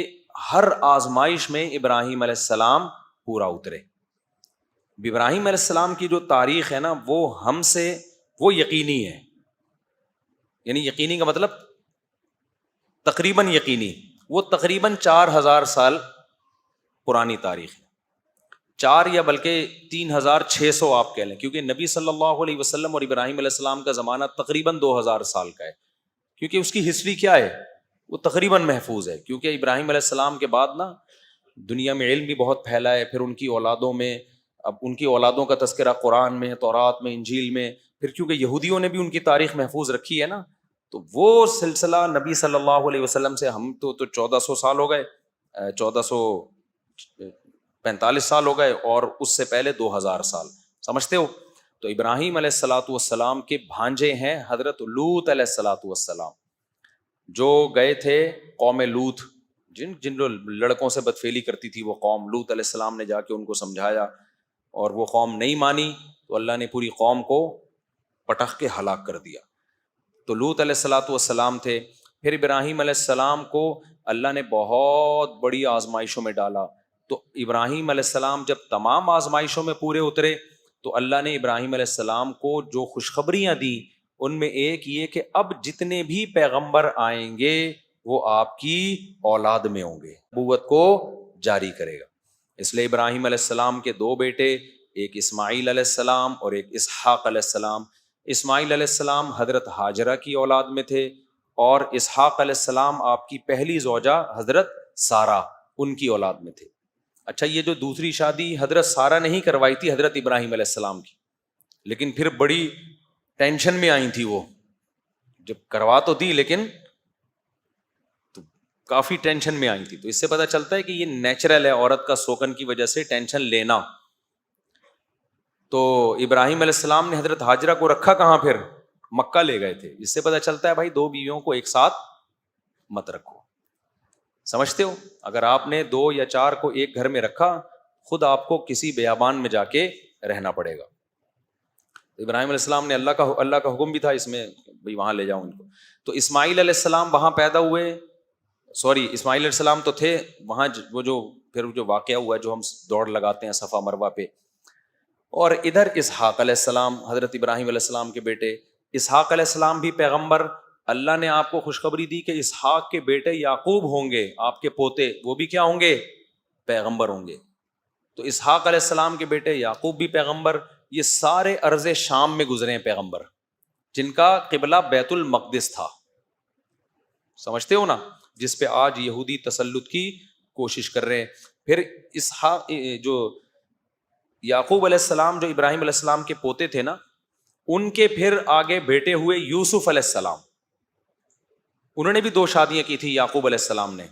Speaker 2: ہر آزمائش میں ابراہیم علیہ السلام پورا اترے۔ ابراہیم علیہ السلام کی جو تاریخ ہے نا وہ ہم سے وہ یقینی ہے، یعنی یقینی کا مطلب تقریباً یقینی، وہ تقریباً 4000 سال پرانی تاریخ ہے، 4 یا بلکہ 3600 آپ کہہ لیں، کیونکہ نبی صلی اللہ علیہ وسلم اور ابراہیم علیہ السلام کا زمانہ تقریباً 2000 سال کا ہے، کیونکہ اس کی ہسٹری کیا ہے وہ تقریباً محفوظ ہے، کیونکہ ابراہیم علیہ السلام کے بعد نا دنیا میں علم بھی بہت پھیلا ہے، پھر ان کی اولادوں میں، اب ان کی اولادوں کا تذکرہ قرآن میں، تورات میں، انجیل میں، پھر کیونکہ یہودیوں نے بھی ان کی تاریخ محفوظ رکھی ہے نا، تو وہ سلسلہ نبی صلی اللہ علیہ وسلم سے ہم تو 1400 سال ہو گئے، 1445 سال ہو گئے، اور اس سے پہلے 2000 سال، سمجھتے ہو؟ تو ابراہیم علیہ الصلاۃ والسلام کے بھانجے ہیں حضرت لوط علیہ الصلاۃ والسلام، جو گئے تھے قوم لوط، جن لڑکوں سے بدفعلی کرتی تھی وہ قوم، لوط علیہ السلام نے جا کے ان کو سمجھایا اور وہ قوم نہیں مانی، تو اللہ نے پوری قوم کو پٹخ کے ہلاک کر دیا۔ تو لوط علیہ الصلاۃ والسلام تھے، پھر ابراہیم علیہ السلام کو اللہ نے بہت بڑی آزمائشوں میں ڈالا، تو ابراہیم علیہ السلام جب تمام آزمائشوں میں پورے اترے تو اللہ نے ابراہیم علیہ السلام کو جو خوشخبریاں دیں ان میں ایک یہ کہ اب جتنے بھی پیغمبر آئیں گے وہ آپ کی اولاد میں ہوں گے، نبوت کو جاری کرے گا۔ اس لیے ابراہیم علیہ السلام کے 2 بیٹے، ایک اسماعیل علیہ السلام اور ایک اسحاق علیہ السلام۔ اسماعیل علیہ السلام حضرت ہاجرہ کی اولاد میں تھے، اور اسحاق علیہ السلام آپ کی پہلی زوجہ حضرت سارہ ان کی اولاد میں تھے۔ اچھا، یہ جو دوسری شادی حضرت سارہ نے ہی کروائی تھی حضرت ابراہیم علیہ السلام کی، لیکن پھر بڑی ٹینشن میں آئی تھی، وہ جب کروا تو دی لیکن کافی ٹینشن میں آئی تھی، تو اس سے پتہ چلتا ہے کہ یہ نیچرل ہے عورت کا سوکن کی وجہ سے ٹینشن لینا۔ تو ابراہیم علیہ السلام نے حضرت ہاجرہ کو رکھا کہاں؟ پھر مکہ لے گئے تھے۔ اس سے پتہ چلتا ہے بھائی 2 بیویوں کو ایک ساتھ مت رکھو، سمجھتے ہو؟ اگر آپ نے 2 یا 4 کو ایک گھر میں رکھا، خود آپ کو کسی بیابان میں جا کے رہنا پڑے گا۔ ابراہیم علیہ السلام نے اللہ کا حکم بھی تھا اس میں، بھائی وہاں لے جاؤ ان کو۔ تو اسماعیل علیہ السلام وہاں پیدا ہوئے، اسماعیل علیہ السلام تو تھے وہاں، وہ جو پھر جو واقعہ ہوا جو ہم دوڑ لگاتے ہیں صفا مروہ پہ، اور ادھر اسحاق علیہ السلام حضرت ابراہیم علیہ السلام کے بیٹے، اسحاق علیہ السلام بھی پیغمبر، اللہ نے آپ کو خوشخبری دی کہ اسحاق کے بیٹے یعقوب ہوں گے، آپ کے پوتے، وہ بھی کیا ہوں گے؟ پیغمبر ہوں گے۔ تو اسحاق علیہ السلام کے بیٹے یعقوب بھی پیغمبر، یہ سارے ارض شام میں گزرے ہیں پیغمبر، جن کا قبلہ بیت المقدس تھا، سمجھتے ہو نا، جس پہ آج یہودی تسلط کی کوشش کر رہے ہیں۔ پھر اسحاق جو یعقوب علیہ السلام جو ابراہیم علیہ السلام کے پوتے تھے نا، ان کے پھر آگے بیٹے ہوئے یوسف علیہ السلام، انہوں نے بھی 2 شادیاں کی تھی یعقوب علیہ السلام نے،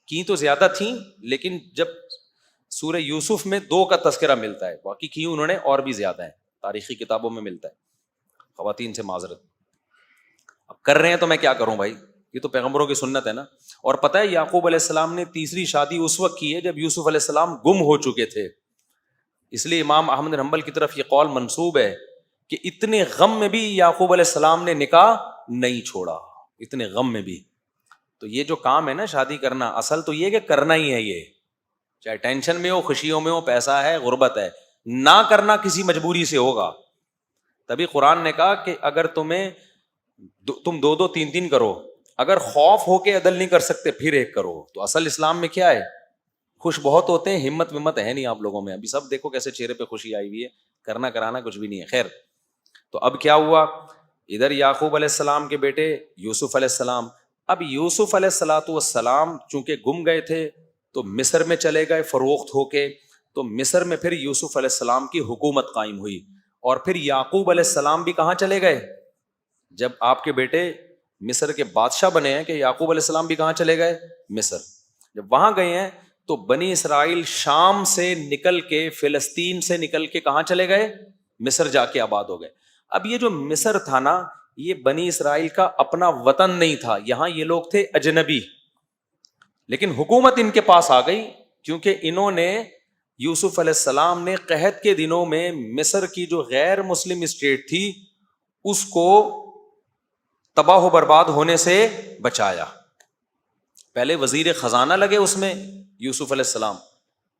Speaker 2: کی تو زیادہ تھیں لیکن جب سورہ یوسف میں 2 کا تذکرہ ملتا ہے، باقی کی انہوں نے اور بھی زیادہ ہیں، تاریخی کتابوں میں ملتا ہے۔ خواتین سے معذرت، اب کر رہے ہیں تو میں کیا کروں بھائی، یہ تو پیغمبروں کی سنت ہے نا۔ اور پتہ ہے یعقوب علیہ السلام نے تیسری شادی اس وقت کی ہے جب یوسف علیہ السلام گم ہو چکے تھے، اس لیے امام احمد بن حنبل کی طرف یہ قول منسوب ہے کہ اتنے غم میں بھی یعقوب علیہ السلام نے نکاح نہیں چھوڑا، اتنے غم میں بھی۔ تو یہ جو کام ہے نا شادی کرنا، اصل تو یہ کہ کرنا ہی ہے، یہ چاہے ٹینشن میں ہو، خوشیوں میں ہو، پیسہ ہے، غربت ہے، نہ کرنا کسی مجبوری سے ہوگا۔ تبھی قرآن نے کہا کہ اگر تم 2 3 کرو، اگر خوف ہو کے عدل نہیں کر سکتے پھر 1 کرو۔ تو اصل اسلام میں کیا ہے؟ خوش بہت ہوتے ہیں، ہمت ہے نہیں آپ لوگوں میں، ابھی سب دیکھو کیسے چہرے پہ خوشی آئی ہوئی ہے، کرنا کرانا کچھ بھی نہیں ہے۔ خیر، تو اب کیا ہوا، ادھر یعقوب علیہ السلام کے بیٹے یوسف علیہ السلام، اب یوسف علیہ الصلاۃ والسلام چونکہ گم گئے تھے تو مصر میں چلے گئے فروخت ہو کے، تو مصر میں پھر یوسف علیہ السلام کی حکومت قائم ہوئی، اور پھر یعقوب علیہ السلام بھی کہاں چلے گئے؟ جب آپ کے بیٹے مصر کے بادشاہ بنے ہیں کہ یعقوب علیہ السلام بھی کہاں چلے گئے؟ مصر۔ جب وہاں گئے ہیں تو بنی اسرائیل شام سے نکل کے، فلسطین سے نکل کے کہاں چلے گئے؟ مصر جا کے آباد ہو گئے۔ اب یہ جو مصر تھا نا، یہ بنی اسرائیل کا اپنا وطن نہیں تھا، یہاں یہ لوگ تھے اجنبی، لیکن حکومت ان کے پاس آ گئی کیونکہ انہوں نے، یوسف علیہ السلام نے قحط کے دنوں میں مصر کی جو غیر مسلم اسٹیٹ تھی اس کو تباہ و برباد ہونے سے بچایا۔ پہلے وزیر خزانہ لگے اس میں یوسف علیہ السلام،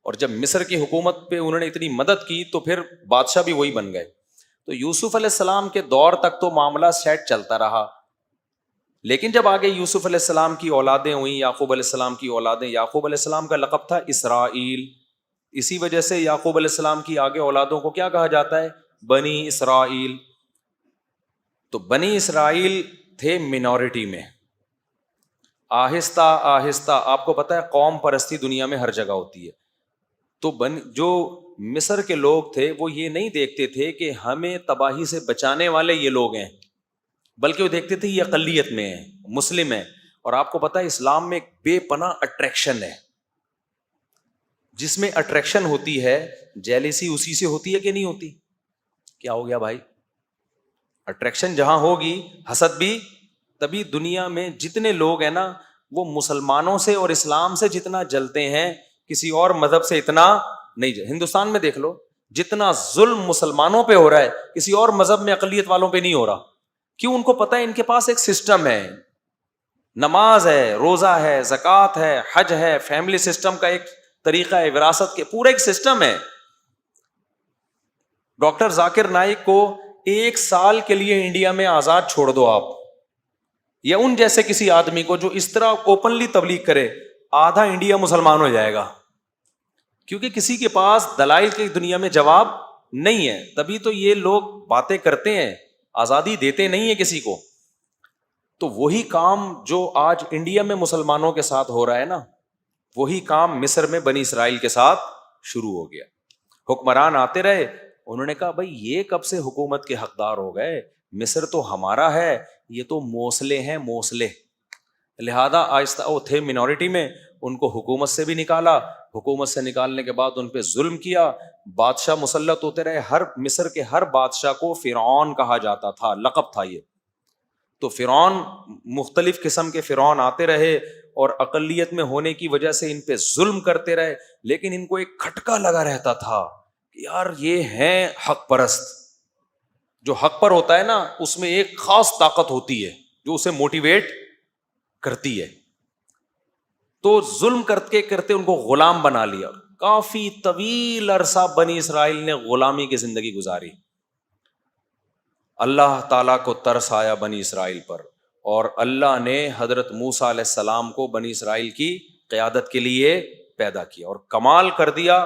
Speaker 2: اور جب مصر کی حکومت پہ انہوں نے اتنی مدد کی تو پھر بادشاہ بھی وہی بن گئے. تو یوسف علیہ السلام کے دور تک تو معاملہ سیٹ چلتا رہا, لیکن جب آگے یوسف علیہ السلام کی اولادیں ہوئیں, یعقوب علیہ السلام کی اولادیں, یعقوب علیہ السلام کا لقب تھا اسرائیل, اسی وجہ سے یعقوب علیہ السلام کی آگے اولادوں کو کیا کہا جاتا ہے؟ بنی اسرائیل. تو بنی اسرائیل تھے منورٹی میں. آہستہ آہستہ آپ کو پتہ ہے قوم پرستی دنیا میں ہر جگہ ہوتی ہے. تو جو مصر کے لوگ تھے وہ یہ نہیں دیکھتے تھے کہ ہمیں تباہی سے بچانے والے یہ لوگ ہیں, بلکہ وہ دیکھتے تھے یہ اقلیت میں ہیں, مسلم ہیں. اور آپ کو پتہ ہے اسلام میں ایک بے پناہ اٹریکشن ہے, جس میں اٹریکشن ہوتی ہے جیلیسی اسی سے ہوتی ہے کہ نہیں ہوتی؟ کیا ہو گیا بھائی؟ اٹریکشن جہاں ہوگی حسد بھی. تبھی دنیا میں جتنے لوگ ہیں نا وہ مسلمانوں سے اور اسلام سے جتنا جلتے ہیں کسی اور مذہب سے اتنا نہیں. ہندوستان میں دیکھ لو جتنا ظلم مسلمانوں پہ ہو رہا ہے کسی اور مذہب میں اقلیت والوں پہ نہیں ہو رہا. کیوں؟ ان کو پتہ ہے ان کے پاس ایک سسٹم ہے, نماز ہے, روزہ ہے, زکوٰۃ ہے, حج ہے, فیملی سسٹم کا ایک طریقہ ہے, وراثت کے پورا ایک سسٹم ہے. ڈاکٹر ذاکر نائک کو 1 سال کے لیے انڈیا میں آزاد چھوڑ دو آپ, یا ان جیسے کسی آدمی کو جو اس طرح اوپنلی تبلیغ کرے, آدھا انڈیا مسلمان ہو جائے گا, کیونکہ کسی کے پاس دلائل کی دنیا میں جواب نہیں ہے. تبھی تو یہ لوگ باتیں کرتے ہیں, آزادی دیتے نہیں ہیں کسی کو. تو وہی کام جو آج انڈیا میں مسلمانوں کے ساتھ ہو رہا ہے نا, وہی کام مصر میں بنی اسرائیل کے ساتھ شروع ہو گیا. حکمران آتے رہے, انہوں نے کہا بھائی یہ کب سے حکومت کے حقدار ہو گئے, مصر تو ہمارا ہے, یہ تو موصلے ہیں موصلے. لہذا آہستہ وہ تھے منورٹی میں, ان کو حکومت سے بھی نکالا, حکومت سے نکالنے کے بعد ان پہ ظلم کیا, بادشاہ مسلط ہوتے رہے. ہر مصر کے ہر بادشاہ کو فرعون کہا جاتا تھا, لقب تھا یہ. تو فرعون, مختلف قسم کے فرعون آتے رہے اور اقلیت میں ہونے کی وجہ سے ان پہ ظلم کرتے رہے, لیکن ان کو ایک کھٹکا لگا رہتا تھا کہ یار یہ ہیں حق پرست. جو حق پر ہوتا ہے نا اس میں ایک خاص طاقت ہوتی ہے جو اسے موٹیویٹ کرتی ہے. تو ظلم کرتے کرتے ان کو غلام بنا لیا. کافی طویل عرصہ بنی اسرائیل نے غلامی کی زندگی گزاری. اللہ تعالیٰ کو ترس آیا بنی اسرائیل پر, اور اللہ نے حضرت موسیٰ علیہ السلام کو بنی اسرائیل کی قیادت کے لیے پیدا کیا, اور کمال کر دیا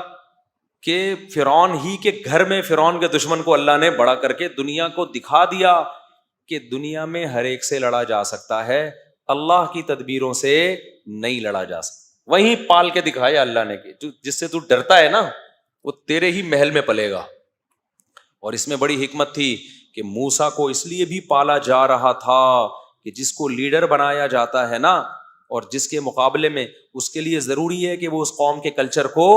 Speaker 2: کہ فرعون ہی کے گھر میں فرعون کے دشمن کو اللہ نے بڑا کر کے دنیا کو دکھا دیا کہ دنیا میں ہر ایک سے لڑا جا سکتا ہے, اللہ کی تدبیروں سے نہیں لڑا جا سکتا. وہیں پال کے دکھایا اللہ نے کہ جس سے تو ڈرتا ہے نا وہ تیرے ہی محل میں پلے گا. اور اس میں بڑی حکمت تھی کہ موسیٰ کو اس لیے بھی پالا جا رہا تھا کہ جس کو لیڈر بنایا جاتا ہے نا, اور جس کے مقابلے میں اس کے لیے ضروری ہے کہ وہ اس قوم کے کلچر کو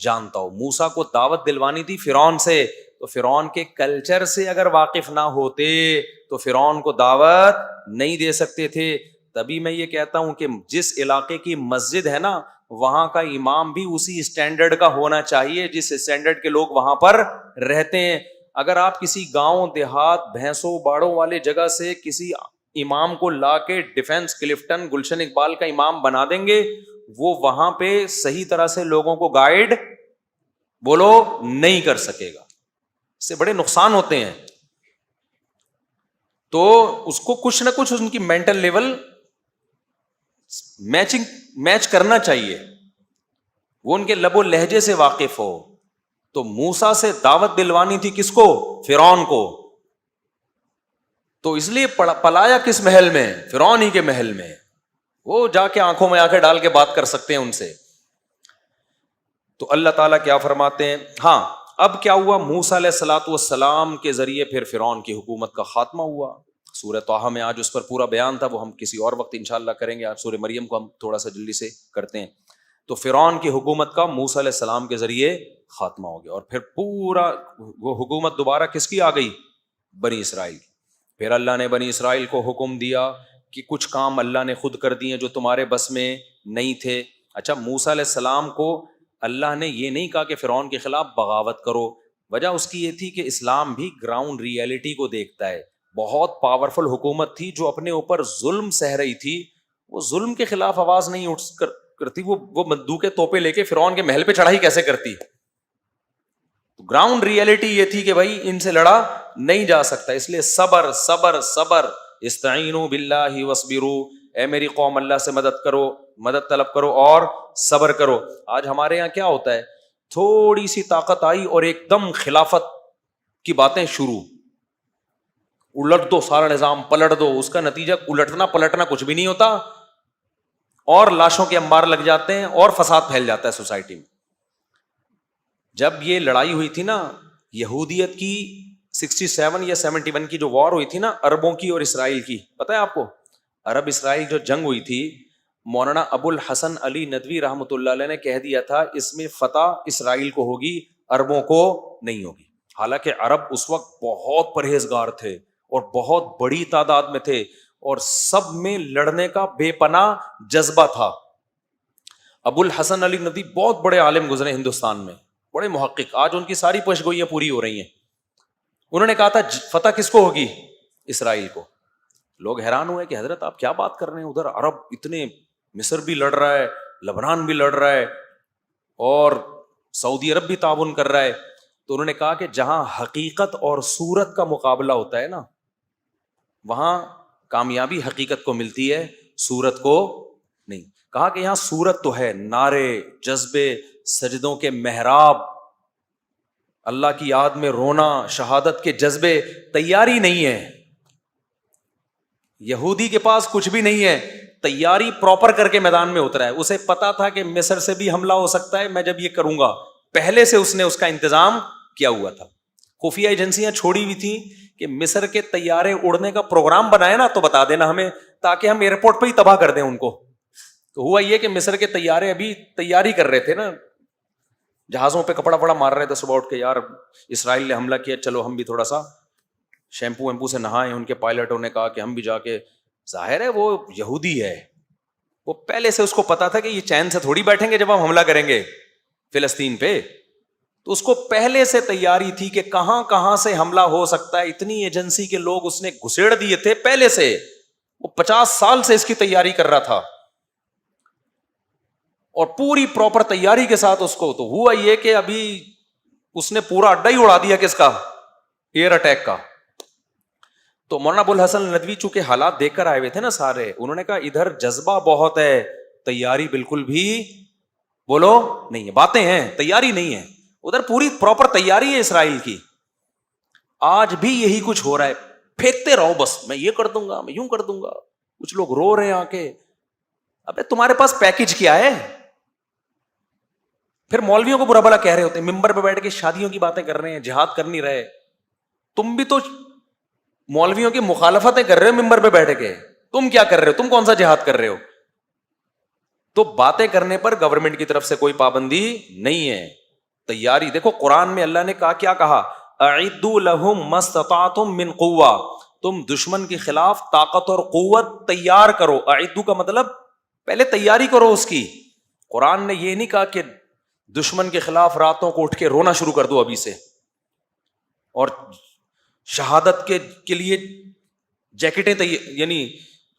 Speaker 2: جانتا ہو. موسیٰ کو دعوت دلوانی تھی فرعون سے, تو فرعون کے کلچر سے اگر واقف نہ ہوتے تو فرعون کو دعوت نہیں دے سکتے تھے. تبھی میں یہ کہتا ہوں کہ جس علاقے کی مسجد ہے نا وہاں کا امام بھی اسی اسٹینڈرڈ کا ہونا چاہیے جس اسٹینڈرڈ کے لوگ وہاں پر رہتے ہیں. اگر آپ کسی گاؤں دیہات بھینسوں باڑوں والے جگہ سے کسی امام کو لا کے ڈیفینس کلفٹن گلشن اقبال کا امام بنا دیں گے, وہ وہاں پہ صحیح طرح سے لوگوں کو گائیڈ بولو نہیں کر سکے گا. اس سے بڑے نقصان ہوتے ہیں. تو اس کو کچھ نہ کچھ ان کی مینٹل لیول میچ کرنا چاہیے, وہ ان کے لب و لہجے سے واقف ہو. تو موسیٰ سے دعوت دلوانی تھی کس کو؟ فرعون کو. تو اس لیے پلایا کس محل میں؟ فرعون ہی کے محل میں. وہ جا کے آنکھوں میں آنکھیں ڈال کے بات کر سکتے ہیں ان سے. تو اللہ تعالیٰ کیا فرماتے ہیں, ہاں اب کیا ہوا, موسیٰ علیہ الصلوۃ والسلام کے ذریعے پھر فرعون کی حکومت کا خاتمہ ہوا. سورہ طٰہٰ میں آج اس پر پورا بیان تھا, وہ ہم کسی اور وقت انشاءاللہ کریں گے. آج سورہ مریم کو ہم تھوڑا سا جلدی سے کرتے ہیں. تو فرعون کی حکومت کا موسیٰ علیہ السلام کے ذریعے خاتمہ ہو گیا, اور پھر پورا وہ حکومت دوبارہ کس کی آ گئی؟ بنی اسرائیل. پھر اللہ نے بنی اسرائیل کو حکم دیا کہ کچھ کام اللہ نے خود کر دیے جو تمہارے بس میں نہیں تھے. اچھا, موسیٰ علیہ السلام کو اللہ نے یہ نہیں کہا کہ فرعون کے خلاف بغاوت کرو. وجہ اس کی یہ تھی کہ اسلام بھی گراؤنڈ ریئلٹی کو دیکھتا ہے. بہت پاورفل حکومت تھی جو اپنے اوپر ظلم سہ رہی تھی, وہ ظلم کے خلاف آواز نہیں کرتی, وہ بندوقیں توپیں لے کے فرعون کے محل پہ چڑھائی کیسے کرتی. تو گراؤنڈ ریئلٹی یہ تھی کہ بھائی ان سے لڑا نہیں جا سکتا, اس لیے صبر صبر صبر. استعینوا باللہ واصبروا, اے میری قوم اللہ سے مدد کرو, مدد طلب کرو اور صبر کرو. آج ہمارے یہاں کیا ہوتا ہے, تھوڑی سی طاقت آئی اور ایک دم خلافت کی باتیں شروع, الٹ دو سارا نظام, پلٹ دو. اس کا نتیجہ الٹنا پلٹنا کچھ بھی نہیں ہوتا, اور لاشوں کے انبار لگ جاتے ہیں اور فساد پھیل جاتا ہے سوسائٹی میں. جب یہ لڑائی ہوئی تھی نا یہودیت کی 67 یا 71 کی جو وار ہوئی تھی نا عربوں کی اور اسرائیل کی, پتہ ہے آپ کو, عرب اسرائیل جو جنگ ہوئی تھی, مولانا ابو الحسن علی ندوی رحمۃ اللہ علیہ نے کہہ دیا تھا اس میں فتح اسرائیل کو ہوگی, عربوں کو نہیں ہوگی. حالانکہ عرب اس وقت بہت پرہیزگار تھے اور بہت بڑی تعداد میں تھے, اور سب میں لڑنے کا بے پناہ جذبہ تھا. ابو الحسن علی ندوی بہت بڑے عالم گزرے ہندوستان میں, بڑے محقق, آج ان کی ساری پیشگوئیاں پوری ہو رہی ہیں. انہوں نے کہا تھا فتح کس کو ہوگی, اسرائیل کو. لوگ حیران ہوئے کہ حضرت آپ کیا بات کر رہے ہیں, ادھر عرب اتنے, مصر بھی لڑ رہا ہے, لبنان بھی لڑ رہا ہے, اور سعودی عرب بھی تعاون کر رہا ہے. تو انہوں نے کہا کہ جہاں حقیقت اور صورت کا مقابلہ ہوتا ہے نا, وہاں کامیابی حقیقت کو ملتی ہے, صورت کو نہیں. کہا کہ یہاں صورت تو ہے, نعرے, جذبے, سجدوں کے محراب, اللہ کی یاد میں رونا, شہادت کے جذبے, تیاری نہیں ہے. یہودی کے پاس کچھ بھی نہیں ہے, تیاری پراپر کر کے میدان میں اترا ہے. اسے پتا تھا کہ مصر سے بھی حملہ ہو سکتا ہے, میں جب یہ کروں گا, پہلے سے اس نے اس کا انتظام کیا ہوا تھا. خفیہ ایجنسیاں چھوڑی ہوئی تھیں کہ مصر کے طیارے اڑنے کا پروگرام بنائے نا تو بتا دینا ہمیں, تاکہ ہم ایئرپورٹ پہ ہی تباہ کر دیں ان کو. تو ہوا یہ کہ مصر کے طیارے ابھی تیاری کر رہے تھے نا, جہازوں پہ کپڑا پڑا مار رہے تھے صبح اٹھ کے, یار اسرائیل نے حملہ کیا, چلو ہم بھی تھوڑا سا شیمپو ویمپو سے نہائیں. ان کے پائلٹوں نے کہا کہ ہم بھی جا کے, ظاہر ہے وہ یہودی ہے, وہ پہلے سے اس کو پتا تھا کہ یہ چین سے تھوڑی بیٹھیں گے جب ہم حملہ کریں گے فلسطین پہ. تو اس کو پہلے سے تیاری تھی کہ کہاں کہاں سے حملہ ہو سکتا ہے. اتنی ایجنسی کے لوگ اس نے گھسیڑ دیے تھے پہلے سے, وہ 50 سال سے اس کی تیاری کر رہا تھا, اور پوری پراپر تیاری کے ساتھ اس کو. تو ہوا یہ کہ ابھی اس نے پورا اڈا ہی اڑا دیا, کس کا, ایئر اٹیک کا. تو مولانا ابو الحسن ندوی چونکہ حالات دیکھ کر آئے ہوئے تھے نا سارے, انہوں نے کہا ادھر جذبہ بہت ہے, تیاری بالکل بھی بولو نہیں ہے, باتیں ہیں تیاری نہیں ہے. ادھر پوری پراپر تیاری ہے اسرائیل کی. آج بھی یہی کچھ ہو رہا ہے, پھینکتے رہو بس, میں یہ کر دوں گا, میں یوں کر دوں گا. کچھ لوگ رو رہے ہیں آ کے, ابے تمہارے پاس پیکج کیا ہے. پھر مولویوں کو برا بھلا کہہ رہے ہوتے ہیں, ممبر پہ بیٹھ کے شادیوں کی باتیں کر رہے ہیں, جہاد کر نہیں رہے. تم بھی تو مولویوں کی مخالفتیں کر رہے ہو ممبر پہ بیٹھ کے, تم کیا کر رہے ہو, تم کون سا جہاد کر رہے ہو. تو باتیں کرنے پر گورنمنٹ کی طرف سے کوئی پابندی نہیں ہے. تیاری دیکھو, قرآن میں اللہ نے کہا, کیا کہا, اعدوا لهم ما استطعتم من قوہ, تم دشمن کے خلاف طاقت اور قوت تیار کرو. اعدوا کا مطلب پہلے تیاری کرو اس کی. قرآن نے یہ نہیں کہا کہ دشمن کے خلاف راتوں کو اٹھ کے رونا شروع کر دو ابھی سے, اور شہادت کے لیے جیکٹیں یعنی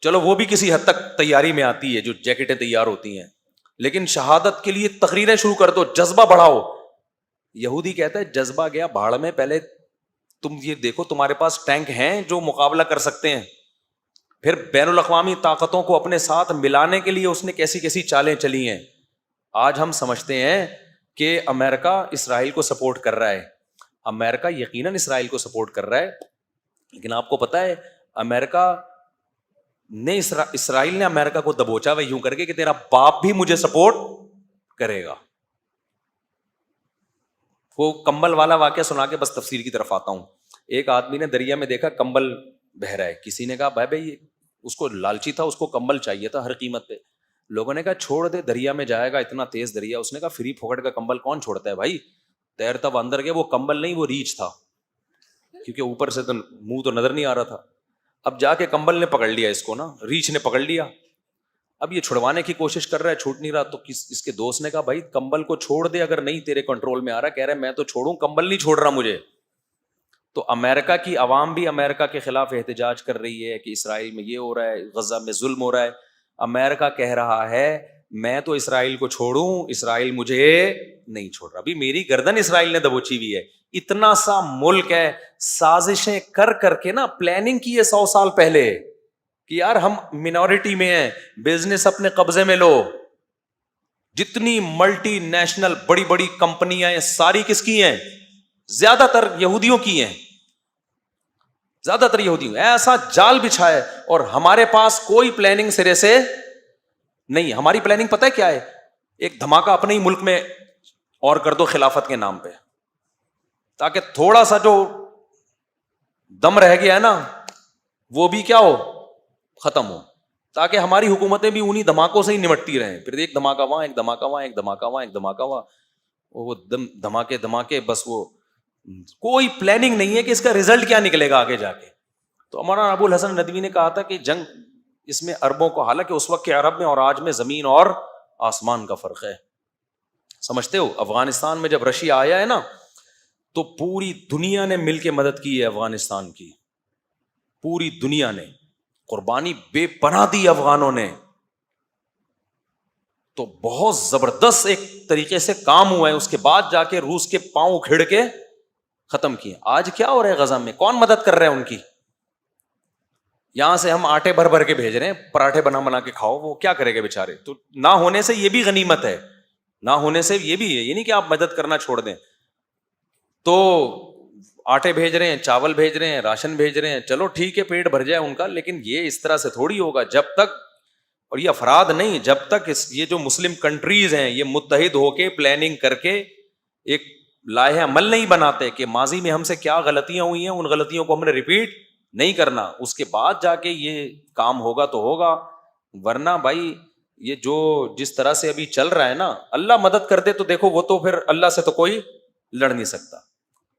Speaker 2: چلو وہ بھی کسی حد تک تیاری میں آتی ہے جو جیکٹیں تیار ہوتی ہیں, لیکن شہادت کے لیے تقریریں شروع کر دو, جذبہ بڑھاؤ. یہودی کہتا ہے جذبہ گیا بھاڑ میں, پہلے تم یہ دیکھو تمہارے پاس ٹینک ہیں جو مقابلہ کر سکتے ہیں. پھر بین الاقوامی طاقتوں کو اپنے ساتھ ملانے کے لیے اس نے کیسی کیسی چالیں چلی ہیں. آج ہم سمجھتے ہیں کہ امریکہ اسرائیل کو سپورٹ کر رہا ہے. امریکہ یقیناً اسرائیل کو سپورٹ کر رہا ہے, لیکن آپ کو پتا ہے امریکہ نے اسرائیل نے امریکہ کو دبوچا وہ یوں کر کے کہ تیرا باپ بھی مجھے سپورٹ کرے گا. وہ کمبل والا واقعہ سنا کے بس تفسیر کی طرف آتا ہوں. ایک آدمی نے دریا میں دیکھا کمبل بہہ رہا ہے, کسی نے کہا بھائی اس کو لالچی تھا, اس کو کمبل چاہیے تھا ہر قیمت پہ. لوگوں نے کہا چھوڑ دے, دریا میں جائے گا, اتنا تیز دریا. اس نے کہا فری پھوکٹ کا کمبل کون چھوڑتا ہے بھائی, تیرتا وہ اندر گیا. وہ کمبل نہیں, وہ ریچھ تھا, کیونکہ اوپر سے تو منہ تو نظر نہیں آ رہا تھا. اب جا کے کمبل نے پکڑ لیا اس کو نا, ریچھ نے پکڑ لیا. اب یہ چھڑوانے کی کوشش کر رہا ہے, چھوٹ نہیں رہا. تو اس کے دوست نے کہا بھائی کمبل کو چھوڑ دے, اگر نہیں تیرے کنٹرول میں آ رہا. کہہ رہا ہے میں تو چھوڑوں, کمبل نہیں چھوڑ رہا مجھے. تو امریکہ کی عوام بھی امریکہ کے خلاف احتجاج کر رہی ہے کہ اسرائیل میں یہ ہو رہا ہے, غزہ میں ظلم ہو رہا ہے. امریکہ کہہ رہا ہے میں تو اسرائیل کو چھوڑوں، اسرائیل مجھے نہیں چھوڑ رہا. ابھی میری گردن اسرائیل نے دبوچی ہوئی ہے. اتنا سا ملک ہے، سازشیں کر کر کے نا پلاننگ کی ہے 100 سال پہلے کہ یار ہم منورٹی میں ہیں، بزنس اپنے قبضے میں لو. جتنی ملٹی نیشنل بڑی بڑی کمپنیاں ہیں ساری کس کی ہیں؟ زیادہ تر یہودیوں کی ہیں، زیادہ تر یہودیوں. ایسا جال بچھا ہے اور ہمارے پاس کوئی پلاننگ سرے سے نہیں. ہماری پلاننگ پتہ ہے کیا ہے؟ ایک دھماکہ اپنے ہی ملک میں اور کر دو خلافت کے نام پہ، تاکہ تھوڑا سا جو دم رہ گیا ہے نا وہ بھی کیا ہو، ختم ہو، تاکہ ہماری حکومتیں بھی انہی دھماکوں سے ہی نمٹتی رہیں. پھر ایک دھماکہ وہاں، ایک دھماکہ وہاں، ایک دھماکہ وہاں، ایک دھماکہ وہاں، وہ دھماکے بس. وہ کوئی پلاننگ نہیں ہے کہ اس کا رزلٹ کیا نکلے گا آگے جا کے. تو مولانا ابو الحسن ندوی نے کہا تھا کہ جنگ اس میں عربوں کو، حالانکہ اس وقت کے عرب میں اور آج میں زمین اور آسمان کا فرق ہے. سمجھتے ہو؟ افغانستان میں جب رشیا آیا ہے نا تو پوری دنیا نے مل کے مدد کی ہے افغانستان کی. پوری دنیا نے قربانی بے پناہ دی افغانوں نے. تو بہت زبردست ایک طریقے سے کام ہوا ہے. اس کے بعد جا کے روس کے پاؤں اکھڑ کے ختم کیے. آج کیا ہو رہا ہے غزہ میں؟ کون مدد کر رہے ہیں ان کی؟ یہاں سے ہم آٹے بھر بھر کے بھیج رہے ہیں، پراٹھے بنا بنا کے کھاؤ. وہ کیا کرے گا بےچارے؟ تو نہ ہونے سے یہ بھی غنیمت ہے، نہ ہونے سے یہ بھی ہے. یہ نہیں کہ آپ مدد کرنا چھوڑ دیں. تو آٹے بھیج رہے ہیں، چاول بھیج رہے ہیں، راشن بھیج رہے ہیں، چلو ٹھیک ہے پیٹ بھر جائے ان کا، لیکن یہ اس طرح سے تھوڑی ہوگا جب تک، اور یہ افراد نہیں، جب تک یہ جو مسلم کنٹریز ہیں یہ متحد ہو کے پلاننگ کر کے ایک لائحہ عمل نہیں بناتے کہ ماضی میں ہم سے کیا غلطیاں ہوئی ہیں ان غلطیوں کو ہم نے ریپیٹ نہیں کرنا، اس کے بعد جا کے یہ کام ہوگا تو ہوگا. ورنہ بھائی یہ جو جس طرح سے ابھی چل رہا ہے نا، اللہ مدد کر دے تو دیکھو وہ تو پھر اللہ سے تو کوئی لڑ نہیں سکتا.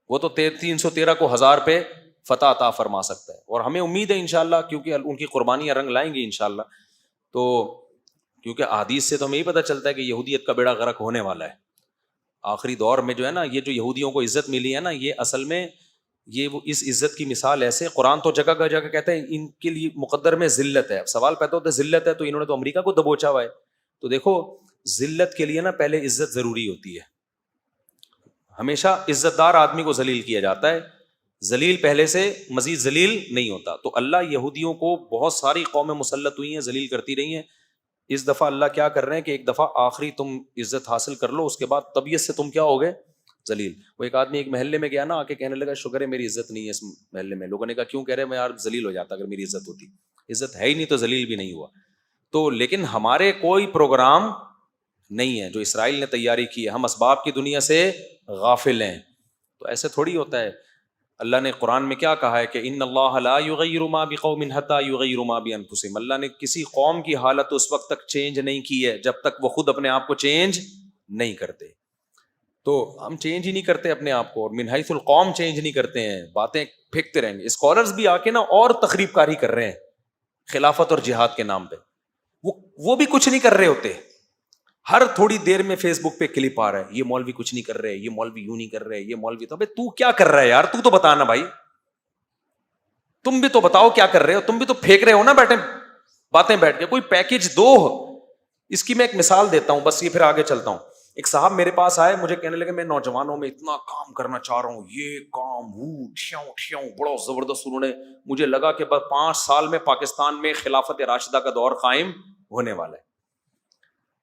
Speaker 2: وہ تو 313 کو 1000 پہ فتح عطا فرما سکتا ہے. اور ہمیں امید ہے انشاءاللہ، کیونکہ ان کی قربانیاں رنگ لائیں گی انشاءاللہ. تو کیونکہ احادیث سے تو ہمیں یہ پتہ چلتا ہے کہ یہودیت کا بیڑا غرق ہونے والا ہے آخری دور میں. جو ہے نا یہ جو یہودیوں کو عزت ملی ہے نا، یہ اصل میں یہ وہ اس عزت کی مثال ایسے، قرآن تو جگہ جگہ کہتا ہے ان کے لیے مقدر میں ذلت ہے. اب سوال پیدا ہوتا ہے ذلت ہے تو انہوں نے تو امریکہ کو دبوچا ہوا ہے. تو دیکھو ذلت کے لیے نا پہلے عزت ضروری ہوتی ہے. ہمیشہ عزت دار آدمی کو ذلیل کیا جاتا ہے، ذلیل پہلے سے مزید ذلیل نہیں ہوتا. تو اللہ یہودیوں کو بہت ساری قومیں مسلط ہوئی ہیں، ذلیل کرتی رہی ہیں. اس دفعہ اللہ کیا کر رہے ہیں کہ ایک دفعہ آخری تم عزت حاصل کر لو، اس کے بعد طبیعت سے تم کیا ہو گئے؟ ذلیل. وہ ایک آدمی ایک محلے میں گیا نا، آ کے کہنے لگا شکر ہے میری عزت نہیں ہے اس محلے میں. لوگوں نے کہا کیوں؟ کہہ رہے میں یار ذلیل ہو جاتا اگر میری عزت ہوتی. عزت ہے ہی نہیں تو ذلیل بھی نہیں ہوا. تو لیکن ہمارے کوئی پروگرام نہیں ہے جو اسرائیل نے تیاری کی ہے، ہم اسباب کی دنیا سے غافل ہیں. تو ایسے تھوڑی ہوتا ہے. اللہ نے قرآن میں کیا کہا ہے کہ ان اللہ لا یغیر ما بقوم حتی یغیروا ما بانفسہم. اللہ نے کسی قوم کی حالت اس وقت تک چینج نہیں کی ہے جب تک وہ خود اپنے آپ کو چینج نہیں کرتے. تو ہم چینج ہی نہیں کرتے اپنے آپ کو، اور من حیث القوم چینج نہیں کرتے ہیں، باتیں پھینکتے رہیں گے. اسکالرز بھی آ کے نا اور تخریب کاری کر رہے ہیں خلافت اور جہاد کے نام پہ. وہ بھی کچھ نہیں کر رہے ہوتے. ہر تھوڑی دیر میں فیس بک پہ کلپ آ رہا ہے، یہ مولوی کچھ نہیں کر رہے، یہ مولوی یوں نہیں کر رہے، یہ مولوی. تو کیا کر رہا ہے یار؟ تو بتانا بھائی، تم بھی تو بتاؤ کیا کر رہے ہو. تم بھی تو پھینک رہے ہو نا بیٹھے باتیں بیٹھ کے. کوئی پیکج دو. اس کی میں ایک مثال دیتا ہوں بس، یہ پھر آگے چلتا ہوں. ایک صاحب میرے پاس آئے، مجھے کہنے لگے میں نوجوانوں میں اتنا کام کرنا چاہ رہا ہوں، یہ کام ٹھیوں بڑا زبردست. انہوں نے مجھے لگا کہ بس 5 سال میں پاکستان میں خلافت راشدہ کا دور قائم ہونے والا ہے.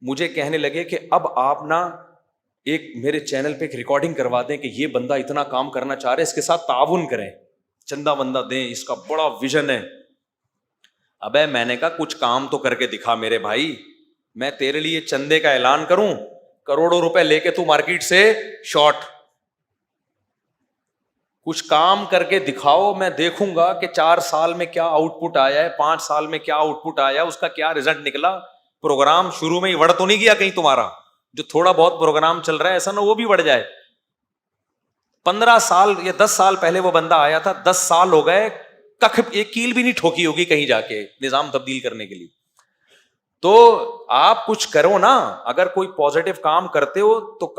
Speaker 2: مجھے کہنے لگے کہ اب آپ نا ایک میرے چینل پہ ایک ریکارڈنگ کروا دیں کہ یہ بندہ اتنا کام کرنا چاہ رہے، اس کے ساتھ تعاون کریں، چندہ بندہ دیں، اس کا بڑا ویژن ہے. ابے میں نے کہا کچھ کام تو کر کے دکھا میرے بھائی. میں تیرے لیے چندے کا اعلان کروں، کروڑوں روپے لے کے تو مارکیٹ سے شارٹ. کچھ کام کر کے دکھاؤ، میں دیکھوں گا کہ 4 سال میں کیا آؤٹ پٹ آیا ہے، 5 سال میں کیا آؤٹ پٹ آیا، اس کا کیا رزلٹ نکلا. پروگرام شروع میں ہی وڑ تو نہیں گیا کہیں تمہارا؟ جو تھوڑا بہت پروگرام چل رہا ہے ایسا نہ وہ بھی وڑ جائے. 15 سال یا 10 سال پہلے وہ بندہ آیا تھا، 10 سال ہو گئے، کخ ایک کیل بھی نہیں ٹھوکی ہوگی کہیں جا کے نظام تبدیل کرنے کے لیے. تو آپ کچھ کرو نا. اگر کوئی پازیٹو کام کرتے ہو تو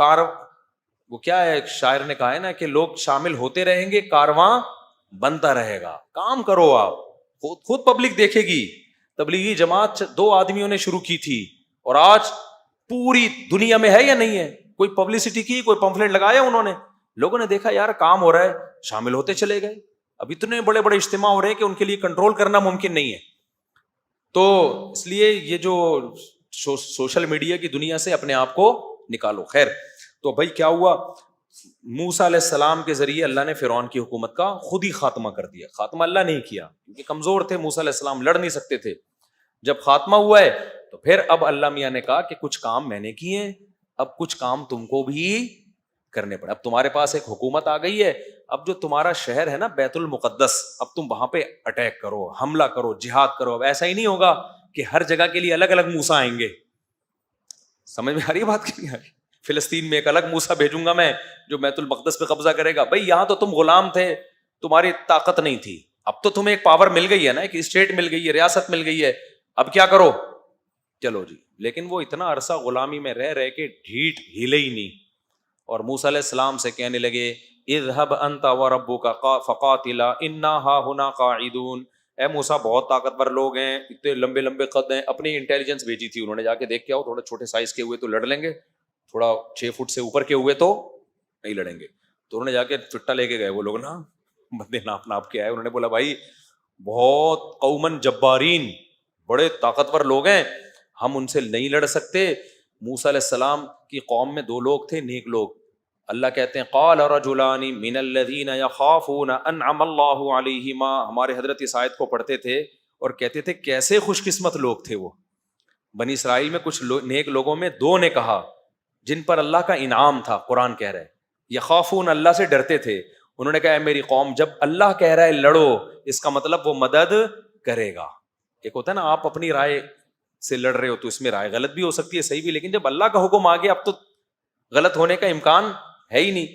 Speaker 2: وہ کیا ہے شاعر نے کہا ہے نا کہ لوگ شامل ہوتے رہیں گے، کارواں بنتا رہے گا. کام کرو آپ، خود پبلک دیکھے گی. تبلیغی جماعت 2 آدمیوں نے شروع کی تھی اور آج پوری دنیا میں ہے یا نہیں ہے؟ کوئی پبلسٹی کی، کوئی پمفلٹ لگایا انہوں نے، لوگوں نے دیکھا یار کام ہو رہا ہے، شامل ہوتے چلے گئے. اب اتنے بڑے بڑے اجتماع ہو رہے ہیں کہ ان کے لیے کنٹرول کرنا ممکن نہیں ہے. تو اس لیے یہ جو سوشل میڈیا کی دنیا سے اپنے آپ کو نکالو. خیر، تو بھائی کیا ہوا؟ موسیٰ علیہ السلام کے ذریعے اللہ نے فرعون کی حکومت کا خود ہی خاتمہ کر دیا. خاتمہ اللہ نہیں کیا کیونکہ کمزور تھے موسیٰ علیہ السلام، لڑ نہیں سکتے تھے. جب خاتمہ ہوا ہے تو پھر اب اللہ میاں نے کہا کہ کچھ کام میں نے کیے ہیں، اب کچھ کام تم کو بھی کرنے پڑے. اب تمہارے پاس ایک حکومت آ گئی ہے، اب جو تمہارا شہر ہے نا بیت المقدس، اب تم وہاں پہ اٹیک کرو، حملہ کرو، جہاد کرو. اب ایسا ہی نہیں ہوگا کہ ہر جگہ کے لیے الگ الگ موسیٰ آئیں گے. سمجھ میں آ رہی ہے بات کی؟ فلسطین میں ایک الگ موسیٰ بھیجوں گا میں جو بیت المقدس پہ قبضہ کرے گا. بھائی یہاں تو تم غلام تھے، تمہاری طاقت نہیں تھی، اب تو تمہیں ایک پاور مل گئی ہے نا، ایک اسٹیٹ مل گئی ہے، ریاست مل گئی ہے، اب کیا کرو؟ چلو جی. لیکن وہ اتنا عرصہ غلامی میں رہ کے ڈھیٹ ہلے ہی نہیں، اور موسیٰ علیہ السلام سے کہنے لگے اذهب انت وربك فقاتلا انا هاهنا قاعدون. اے موسیٰ بہت طاقتور لوگ ہیں، اتنے لمبے لمبے قد ہیں. اپنی انٹیلیجنس بھیجی تھی انہوں نے، جا کے دیکھ کے آؤ، تھوڑا چھوٹے سائز کے ہوئے تو لڑ لیں گے، تھوڑا 6 فٹ سے اوپر کے ہوئے تو نہیں لڑیں گے. تو انہوں نے جا کے چٹا لے کے گئے وہ لوگ نا، بندے ناپ ناپ کے آئے. انہوں نے بولا بھائی بہت قومن جبارین، بڑے طاقتور لوگ ہیں، ہم ان سے نہیں لڑ سکتے. موسیٰ علیہ السلام کی قوم میں 2 لوگ تھے نیک لوگ. اللہ کہتے ہیں قال رجلان من الذین یخافون انعم اللہ علیہما. ہمارے حضرت اس آیت کو پڑھتے تھے اور کہتے تھے کیسے خوش قسمت لوگ تھے وہ. بنی اسرائیل میں کچھ نیک لوگوں میں 2 نے کہا جن پر اللہ کا انعام تھا. قرآن کہہ رہا ہے یخافون، اللہ سے ڈرتے تھے. انہوں نے کہا اے میری قوم، جب اللہ کہہ رہا ہے لڑو، اس کا مطلب وہ مدد کرے گا. ایک ہوتا ہے نا آپ اپنی رائے سے لڑ رہے ہو تو اس میں رائے غلط بھی ہو سکتی ہے، صحیح بھی، لیکن جب اللہ کا حکم آ گیا اب تو غلط ہونے کا امکان ہے ہی نہیں.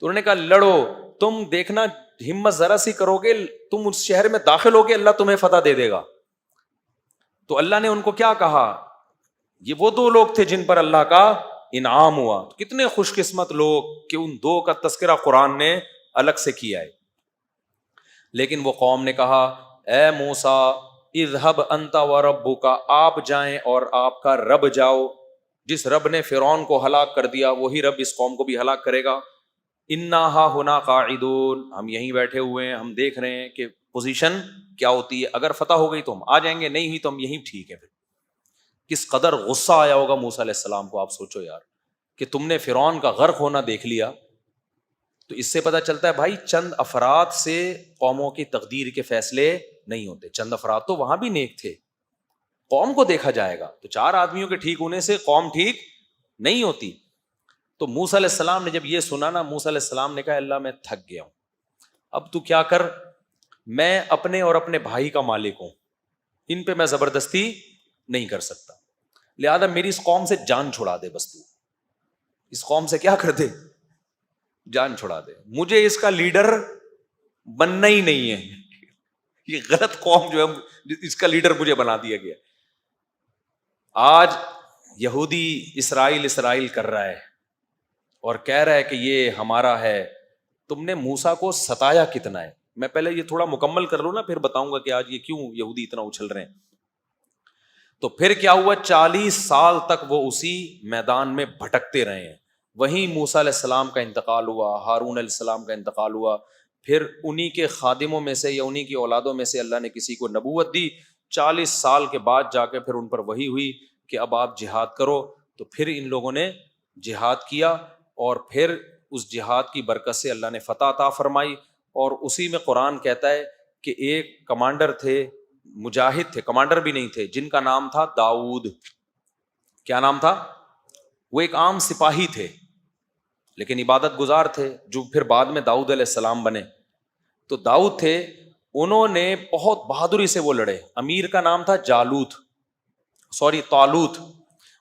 Speaker 2: تو انہوں نے کہا لڑو، تم دیکھنا ہمت ذرا سی کرو گے، تم اس شہر میں داخل ہو کے اللہ تمہیں فتح دے دے گا. تو اللہ نے ان کو کیا کہا؟ یہ وہ 2 لوگ تھے جن پر اللہ کا انعام ہوا. کتنے خوش قسمت لوگ کہ ان 2 کا تذکرہ قرآن نے الگ سے کیا ہے. لیکن وہ قوم نے کہا اے موسیٰ اذهب انت وربک، آپ جائیں اور آپ کا رب جاؤ. جس رب نے فرعون کو ہلاک کر دیا وہی رب اس قوم کو بھی ہلاک کرے گا. انا ہاہنا قاعدون، ہم یہیں بیٹھے ہوئے ہیں، ہم دیکھ رہے ہیں کہ پوزیشن کیا ہوتی ہے. اگر فتح ہو گئی تو ہم آ جائیں گے، نہیں ہوئی تو ہم یہیں ٹھیک ہے. پھر کس قدر غصہ آیا ہوگا موسیٰ علیہ السلام کو. آپ سوچو یار کہ تم نے فرعون کا غرق ہونا دیکھ لیا. تو اس سے پتہ چلتا ہے بھائی چند افراد سے قوموں کی تقدیر کے فیصلے نہیں ہوتے. چند افراد تو وہاں بھی نیک تھے، قوم کو دیکھا جائے گا تو 4 آدمیوں کے ٹھیک ہونے سے قوم ٹھیک نہیں ہوتی. تو موسیٰ علیہ السلام نے جب یہ سنا نا، موسیٰ علیہ السلام نے کہا اللہ میں تھک گیا ہوں، اب تو کیا کر، میں اپنے اور اپنے بھائی کا مالک ہوں، ان پہ میں زبردستی نہیں کر سکتا، لہذا میری اس قوم سے جان چھڑا دے. بس تو اس قوم سے کیا کر دے، جان چھڑا دے. مجھے اس کا لیڈر بننا ہی نہیں ہے، یہ غلط قوم جو ہے اس کا لیڈر مجھے بنا دیا گیا. آج یہودی اسرائیل کر رہا ہے اور کہہ رہا ہے کہ یہ ہمارا ہے. تم نے موسیٰ کو ستایا کتنا ہے. میں پہلے یہ تھوڑا مکمل کر لوں نا، پھر بتاؤں گا کہ آج یہ کیوں یہودی اتنا اچھل رہے ہیں. تو پھر کیا ہوا، 40 سال تک وہ اسی میدان میں بھٹکتے رہے ہیں. وہیں موسیٰ علیہ السلام کا انتقال ہوا، ہارون علیہ السلام کا انتقال ہوا، پھر انہی کے خادموں میں سے یا انہی کی اولادوں میں سے اللہ نے کسی کو نبوت دی. 40 سال کے بعد جا کے پھر ان پر وحی ہوئی کہ اب آپ جہاد کرو. تو پھر ان لوگوں نے جہاد کیا اور پھر اس جہاد کی برکت سے اللہ نے فتح عطا فرمائی. اور اسی میں قرآن کہتا ہے کہ ایک کمانڈر تھے، مجاہد تھے، کمانڈر بھی نہیں تھے، جن کا نام تھا داؤد. کیا نام تھا؟ وہ ایک عام سپاہی تھے لیکن عبادت گزار تھے، جو پھر بعد میں داؤد علیہ السلام بنے. تو داؤد تھے، انہوں نے بہت بہادری سے وہ لڑے. امیر کا نام تھا طالوت،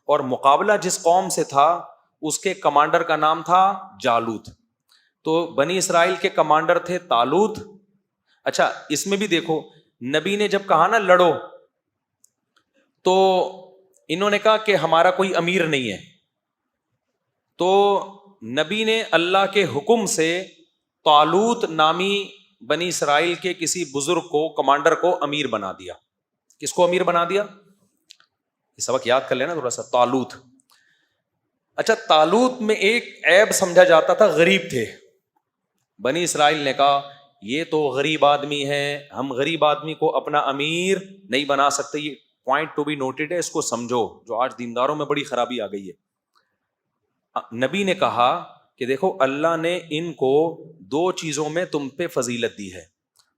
Speaker 2: اور مقابلہ جس قوم سے تھا اس کے کمانڈر کا نام تھا جالوت. تو بنی اسرائیل کے کمانڈر تھے طالوت. اچھا اس میں بھی دیکھو، نبی نے جب کہا نا لڑو، تو انہوں نے کہا کہ ہمارا کوئی امیر نہیں ہے. تو نبی نے اللہ کے حکم سے طالوت نامی بنی اسرائیل کے کسی بزرگ کو، کمانڈر کو امیر بنا دیا. کس کو امیر بنا دیا؟ یہ سبق یاد کر لینا تھوڑا سا. طالوت. اچھا طالوت میں ایک عیب سمجھا جاتا تھا, غریب تھے. بنی اسرائیل نے کہا یہ تو غریب آدمی ہے, ہم غریب آدمی کو اپنا امیر نہیں بنا سکتے. یہ پوائنٹ ٹو بی نوٹڈ ہے, اس کو سمجھو, جو آج دینداروں میں بڑی خرابی آ گئی ہے. نبی نے کہا کہ دیکھو اللہ نے ان کو دو چیزوں میں تم پہ فضیلت دی ہے,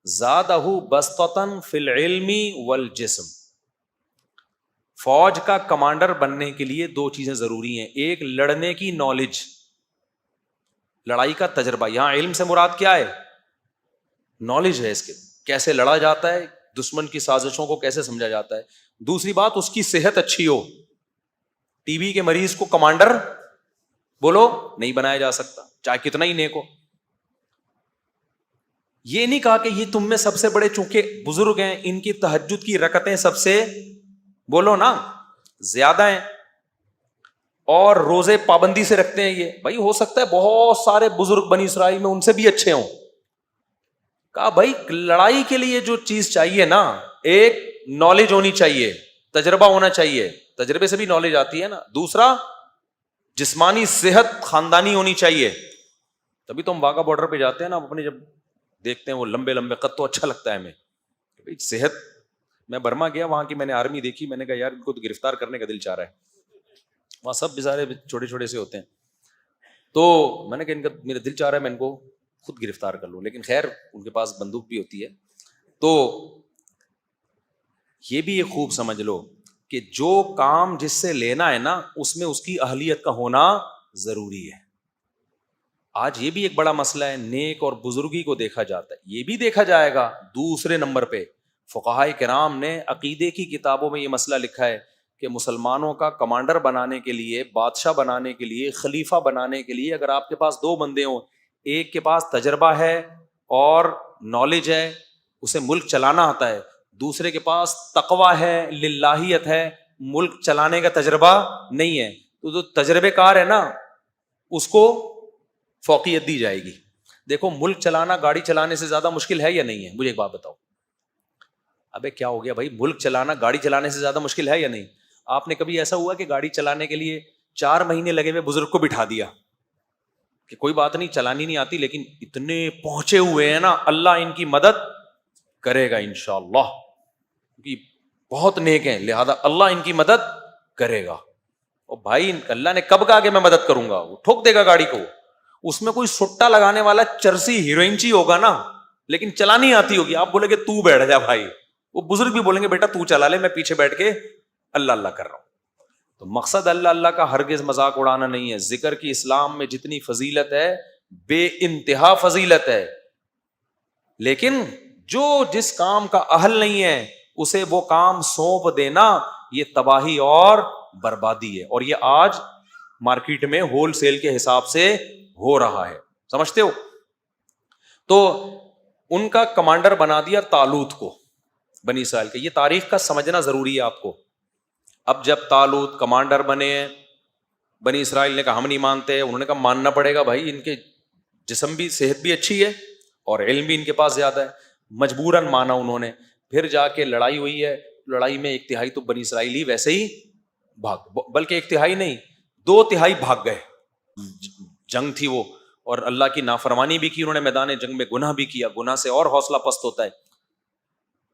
Speaker 2: زادہ بسطۃ فی العلم والجسم. فوج کا کمانڈر بننے کے لیے دو چیزیں ضروری ہیں, ایک لڑنے کی نالج, لڑائی کا تجربہ. یہاں علم سے مراد کیا ہے؟ نالج ہے اس کے, کیسے لڑا جاتا ہے, دشمن کی سازشوں کو کیسے سمجھا جاتا ہے. دوسری بات, اس کی صحت اچھی ہو. ٹی بی کے مریض کو کمانڈر بولو نہیں بنایا جا سکتا, چاہے کتنا ہی نیک ہو. یہ نہیں کہا کہ یہ تم میں سب سے بڑے چونکہ بزرگ ہیں, ان کی تہجد کی رکعتیں سب سے بولو نا زیادہ ہیں, اور روزے پابندی سے رکھتے ہیں. یہ بھائی ہو سکتا ہے بہت سارے بزرگ بنی اسرائیل میں ان سے بھی اچھے ہوں. کہا بھائی لڑائی کے لیے جو چیز چاہیے نا, ایک نالج ہونی چاہیے, تجربہ ہونا چاہیے, تجربے سے بھی نالج آتی ہے نا. دوسرا جسمانی صحت خاندانی ہونی چاہیے. تبھی تو ہم واگا بارڈر پہ جاتے ہیں نا, اپنے جب دیکھتے ہیں وہ لمبے لمبے قد, تو اچھا لگتا ہے ہمیں بھائی صحت. میں برما گیا, وہاں کی میں نے آرمی دیکھی, میں نے کہا یار ان کو تو گرفتار کرنے کا دل چاہ رہا ہے. وہاں سب بیچارے چھوٹے چھوٹے سے ہوتے ہیں, تو میں نے کہا ان کا میرا دل چاہ رہا ہے میں ان کو خود گرفتار کر لوں, لیکن خیر ان کے پاس بندوق بھی ہوتی ہے. تو یہ بھی ایک خوب سمجھ لو کہ جو کام جس سے لینا ہے نا, اس میں اس کی اہلیت کا ہونا ضروری ہے. آج یہ بھی ایک بڑا مسئلہ ہے, نیک اور بزرگی کو دیکھا جاتا ہے, یہ بھی دیکھا جائے گا. دوسرے نمبر پہ فقہائے کرام نے عقیدے کی کتابوں میں یہ مسئلہ لکھا ہے کہ مسلمانوں کا کمانڈر بنانے کے لیے, بادشاہ بنانے کے لیے, خلیفہ بنانے کے لیے, اگر آپ کے پاس دو بندے ہوں, ایک کے پاس تجربہ ہے اور نالج ہے, اسے ملک چلانا آتا ہے, دوسرے کے پاس تقویٰ ہے, للہیت ہے, ملک چلانے کا تجربہ نہیں ہے, تو جو تجربے کار ہے نا اس کو فوقیت دی جائے گی. دیکھو ملک چلانا گاڑی چلانے سے زیادہ مشکل ہے یا نہیں ہے؟ مجھے ایک بات بتاؤ. ابے کیا ہو گیا بھائی, ملک چلانا گاڑی چلانے سے زیادہ مشکل ہے یا نہیں؟ آپ نے کبھی ایسا ہوا کہ گاڑی چلانے کے لیے 4 مہینے لگے ہوئے بزرگ کو بٹھا دیا کہ کوئی بات نہیں چلانی نہیں آتی لیکن اتنے پہنچے ہوئے ہیں نا, اللہ ان کی مدد کرے گا انشاءاللہ, کیونکہ بہت نیک ہیں لہذا اللہ ان کی مدد کرے گا. اور بھائی اللہ نے کب کہا کہ میں مدد کروں گا؟ وہ ٹھوک دے گا گاڑی کو. اس میں کوئی سٹا لگانے والا چرسی ہیروئنچی ہوگا نا, لیکن چلانی آتی ہوگی. آپ بولے کہ تو بیٹھ جا بھائی, وہ بزرگ بھی بولیں گے بیٹا تو چلا لے, میں پیچھے بیٹھ کے اللہ اللہ کر رہا ہوں. تو مقصد اللہ اللہ کا ہرگز مذاق اڑانا نہیں ہے. ذکر کی اسلام میں جتنی فضیلت ہے بے انتہا فضیلت ہے, لیکن جو جس کام کا اہل نہیں ہے اسے وہ کام سونپ دینا یہ تباہی اور بربادی ہے. اور یہ آج مارکیٹ میں ہول سیل کے حساب سے ہو رہا ہے, سمجھتے ہو. تو ان کا کمانڈر بنا دیا طالوت کو بنی اسرائیل کے. یہ تاریخ کا سمجھنا ضروری ہے آپ کو. اب جب طالوت کمانڈر بنے ہیں, بنی اسرائیل نے کہا ہم نہیں مانتے, انہوں نے کہا ماننا پڑے گا بھائی, ان کے جسم بھی صحت بھی اچھی ہے اور علم بھی ان کے پاس زیادہ ہے. مجبوراً مانا انہوں نے. پھر جا کے لڑائی ہوئی ہے, لڑائی میں 1/3 تو بنی اسرائیلی ویسے ہی بھاگ, بلکہ 1/3 نہیں 2/3 بھاگ گئے. جنگ تھی وہ, اور اللہ کی نافرمانی بھی کی انہوں نے, میدان جنگ میں گناہ بھی کیا, گناہ سے اور حوصلہ پست ہوتا ہے.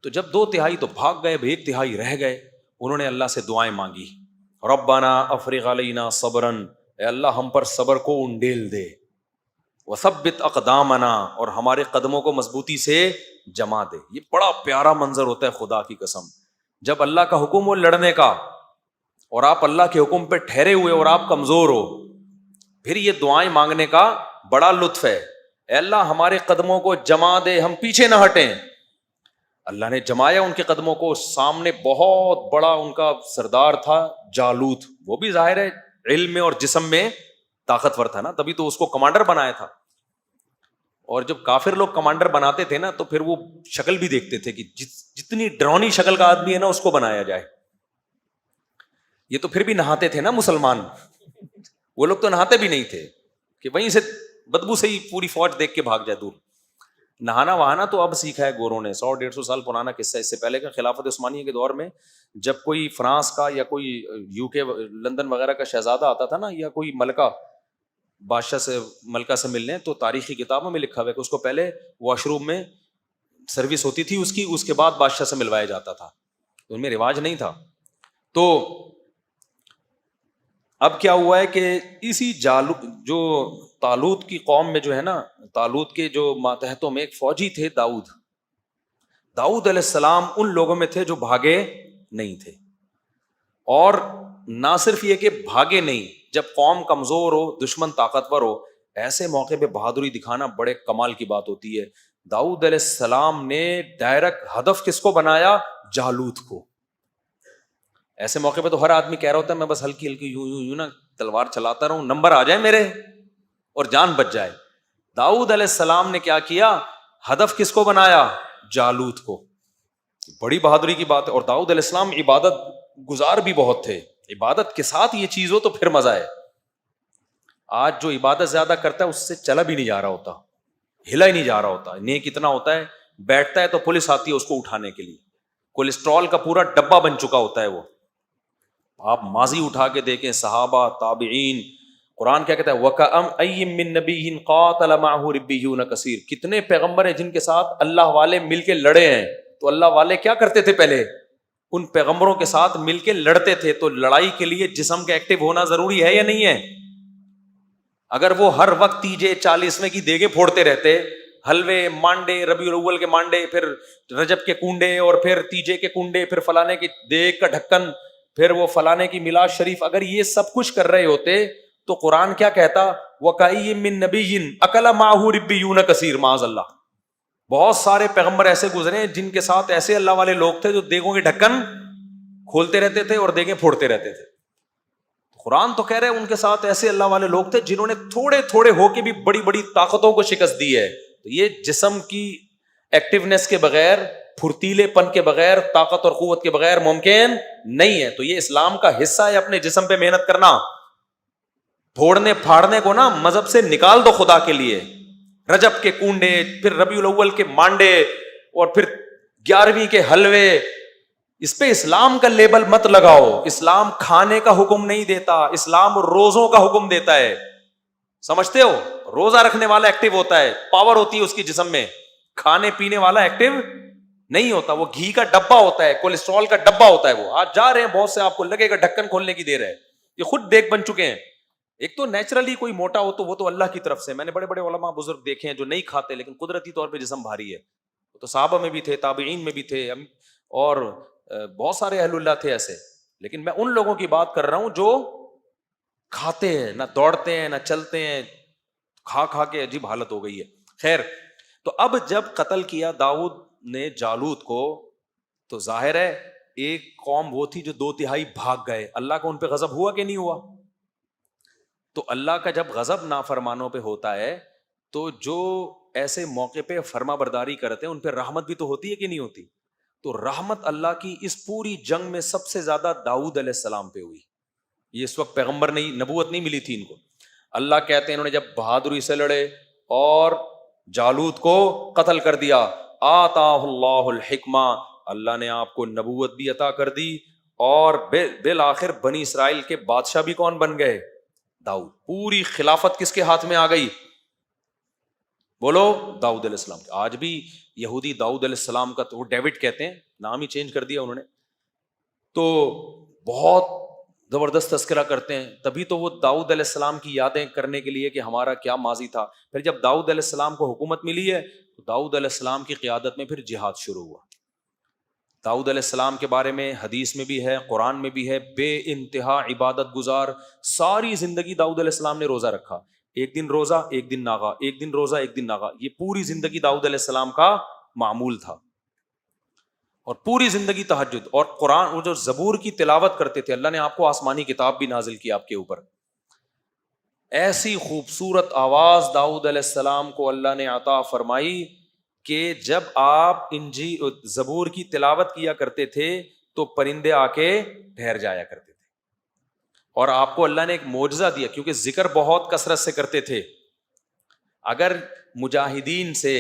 Speaker 2: تو جب 2/3 تو بھاگ گئے, 1/3 رہ گئے, انہوں نے اللہ سے دعائیں مانگی, ربنا افرغ علینا صبرا, اے اللہ ہم پر صبر کو انڈیل دے, وثبت اقدامنا, اور ہمارے قدموں کو مضبوطی سے جما دے. یہ بڑا پیارا منظر ہوتا ہے خدا کی قسم, جب اللہ کا حکم ہو لڑنے کا اور آپ اللہ کے حکم پہ ٹھہرے ہوئے اور آپ کمزور ہو, پھر یہ دعائیں مانگنے کا بڑا لطف ہے. اے اللہ ہمارے قدموں کو جما دے, ہم پیچھے نہ ہٹیں. اللہ نے جمایا ان کے قدموں کو. سامنے بہت بڑا ان کا سردار تھا جالوت, وہ بھی ظاہر ہے علم میں اور جسم میں طاقتور تھا نا, تبھی تو اس کو کمانڈر بنایا تھا. اور جب کافر لوگ کمانڈر بناتے تھے نا تو پھر وہ شکل بھی دیکھتے تھے کہ جتنی ڈرونی شکل کا آدمی ہے نا اس کو بنایا جائے. یہ تو پھر بھی نہاتے تھے نا مسلمان, وہ لوگ تو نہاتے بھی نہیں تھے کہ وہیں سے بدبو سے ہی پوری فوج دیکھ کے بھاگ جائے دور. نہانا وہانا تو اب سیکھا ہے گوروں نے, 100-150 سال پرانا قصہ. اس سے پہلے کا خلافت عثمانیہ کے دور میں جب کوئی فرانس کا یا کوئی یو کے لندن وغیرہ کا شہزادہ آتا تھا نا, یا کوئی ملکہ بادشاہ سے ملکہ سے ملنے, تو تاریخی کتابوں میں لکھا ہوا ہے کہ اس کو پہلے واش روم میں سروس ہوتی تھی اس کی, اس کے بعد بادشاہ سے ملوایا جاتا تھا. ان میں رواج نہیں تھا. تو اب کیا ہوا ہے کہ اسی جو طالوت کی قوم میں جو ہے نا, طالوت کے جو ماتحتوں میں ایک فوجی تھے داؤد علیہ السلام ان لوگوں میں تھے جو بھاگے نہیں تھے. اور نہ صرف یہ کہ بھاگے نہیں, جب قوم کمزور ہو, دشمن طاقتور ہو, ایسے موقع پہ بہادری دکھانا بڑے کمال کی بات ہوتی ہے. داؤد علیہ السلام نے ڈائریکٹ ہدف کس کو بنایا؟ جالوت کو. ایسے موقع پہ تو ہر آدمی کہہ رہا ہوتا ہے میں بس ہلکی ہلکی یوں نا تلوار چلاتا رہوں, نمبر آ جائے میرے اور جان بچ جائے. داؤد علیہ السلام نے کیا کیا؟ ہدف کس کو بنایا؟ جالوت کو. بڑی بہادری کی بات ہے. اور داؤد علیہ السلام عبادت گزار بھی بہت تھے. عبادت کے ساتھ یہ چیز ہو تو پھر مزہ ہے. آج جو عبادت زیادہ کرتا ہے اس سے چلا بھی نہیں جا رہا ہوتا, ہلا ہی نہیں جا رہا ہوتا. نیک اتنا ہوتا ہے, بیٹھتا ہے تو پولیس آتی ہے اس کو اٹھانے کے لیے. کولیسٹرول کا پورا ڈبہ بن چکا ہوتا ہے وہ. آپ ماضی اٹھا کے دیکھیں, صحابہ, تابعین. قرآن کیا کہتا ہے؟ وَكَأَمْ أَيٍّ مِّن نَبِيٍّ قَاتَلَ مَعَهُ رِبِّيُّونَ كَثِيرٌ. کتنے پیغمبر ہیں جن کے ساتھ اللہ والے مل کے لڑے ہیں. تو اللہ والے کیا کرتے تھے پہلے؟ ان پیغمبروں کے ساتھ مل کے لڑتے تھے. تو لڑائی کے لیے جسم کا ایکٹیو ہونا ضروری ہے یا نہیں ہے؟ اگر وہ ہر وقت تیجے 40ویں کی دیگیں پھوڑتے رہتے, حلوے, مانڈے, ربیع الاول کے مانڈے, پھر رجب کے کنڈے, اور پھر تیجے کے کنڈے, پھر فلانے کی دیگ کا ڈھکن, پھر وہ فلانے کی میلاد شریف, اگر یہ سب کچھ کر رہے ہوتے تو قرآن کیا کہتا؟ وَكَأَيٍّ مِّن نَبِيٍّ أَكَلَ مَعَهُ رِبِّيُّونَ كَثِيرٌ. معاذ اللہ, بہت سارے پیغمبر ایسے گزرے ہیں جن کے ساتھ ایسے اللہ والے لوگ تھے جو دیگوں کے ڈھکن کھولتے رہتے تھے اور دیگیں پھوڑتے رہتے تھے. قرآن تو کہہ رہے ہیں ان کے ساتھ ایسے اللہ والے لوگ تھے جنہوں نے تھوڑے تھوڑے ہو کے بھی بڑی بڑی طاقتوں کو شکست دی ہے. تو یہ جسم کی ایکٹیونیس کے بغیر, پھرتیلے پن کے بغیر, طاقت اور قوت کے بغیر ممکن نہیں ہے. تو یہ اسلام کا حصہ ہے اپنے جسم پہ محنت کرنا. پھوڑنے پھاڑنے کو نا مذہب سے نکال دو خدا کے لیے. رجب کے کنڈے, پھر ربیع الاول کے مانڈے, اور پھر 11ویں کے حلوے, اس پہ اسلام کا لیبل مت لگاؤ. اسلام کھانے کا حکم نہیں دیتا, اسلام روزوں کا حکم دیتا ہے. سمجھتے ہو؟ روزہ رکھنے والا ایکٹیو ہوتا ہے, پاور ہوتی ہے اس کی جسم میں. کھانے پینے والا ایکٹیو نہیں ہوتا, وہ گھی کا ڈبہ ہوتا ہے, کولیسٹرول کا ڈبہ ہوتا ہے. وہ آج جا رہے ہیں بہت سے, آپ کو لگے گا ڈھکن کھولنے کی دیر ہے. یہ خود دیکھ بن چکے ہیں. ایک تو نیچرلی کوئی موٹا ہو تو وہ تو اللہ کی طرف سے. میں نے بڑے بڑے علماء بزرگ دیکھے ہیں جو نہیں کھاتے لیکن قدرتی طور پہ جسم بھاری ہے. تو صحابہ میں بھی تھے, تابعین میں بھی تھے, اور بہت سارے اہل اللہ تھے ایسے. لیکن میں ان لوگوں کی بات کر رہا ہوں جو کھاتے ہیں, نہ دوڑتے ہیں نہ چلتے ہیں, کھا کے عجیب حالت ہو گئی ہے. خیر, تو اب جب قتل کیا داؤد نے جالوت کو, تو ظاہر ہے ایک قوم وہ تھی جو 2/3 بھاگ گئے. اللہ کو ان پہ غضب ہوا کہ نہیں ہوا؟ تو اللہ کا جب غضب نافرمانوں پہ ہوتا ہے تو جو ایسے موقع پہ فرما برداری کرتے ہیں ان پہ رحمت بھی تو ہوتی ہے کہ نہیں ہوتی؟ تو رحمت اللہ کی اس پوری جنگ میں سب سے زیادہ داؤد علیہ السلام پہ ہوئی. یہ اس وقت پیغمبر نہیں, نبوت نہیں ملی تھی ان کو. اللہ کہتے ہیں انہوں نے جب بہادری سے لڑے اور جالوت کو قتل کر دیا, آتاہ اللہ الحکمہ, اللہ نے آپ کو نبوت بھی عطا کر دی, اور بالآخر بنی اسرائیل کے بادشاہ بھی کون بن گئے؟ داؤد. پوری خلافت کس کے ہاتھ میں آ گئی؟ بولو, داؤد علیہ السلام. آج بھی یہودی داؤد علیہ السلام کا, تو وہ ڈیوڈ کہتے ہیں, نام ہی چینج کر دیا انہوں نے, تو بہت زبردست تذکرہ کرتے ہیں. تبھی تو وہ داؤد علیہ السلام کی یادیں کرنے کے لیے کہ ہمارا کیا ماضی تھا. پھر جب داؤد علیہ السلام کو حکومت ملی ہے تو داؤد علیہ السلام کی قیادت میں پھر جہاد شروع ہوا. داؤد علیہ السلام کے بارے میں حدیث میں بھی ہے, قرآن میں بھی ہے, بے انتہا عبادت گزار. ساری زندگی داؤد علیہ السلام نے روزہ رکھا, ایک دن روزہ ایک دن ناغا, ایک دن روزہ ایک دن ناغا. یہ پوری زندگی داؤد علیہ السلام کا معمول تھا. اور پوری زندگی تہجد, اور قرآن, وہ جو زبور کی تلاوت کرتے تھے. اللہ نے آپ کو آسمانی کتاب بھی نازل کی آپ کے اوپر. ایسی خوبصورت آواز داؤد علیہ السلام کو اللہ نے عطا فرمائی کہ جب آپ زبور کی تلاوت کیا کرتے تھے تو پرندے آ کے ٹھہر جایا کرتے تھے. اور آپ کو اللہ نے ایک معجزہ دیا, کیونکہ ذکر بہت کثرت سے کرتے تھے. اگر مجاہدین سے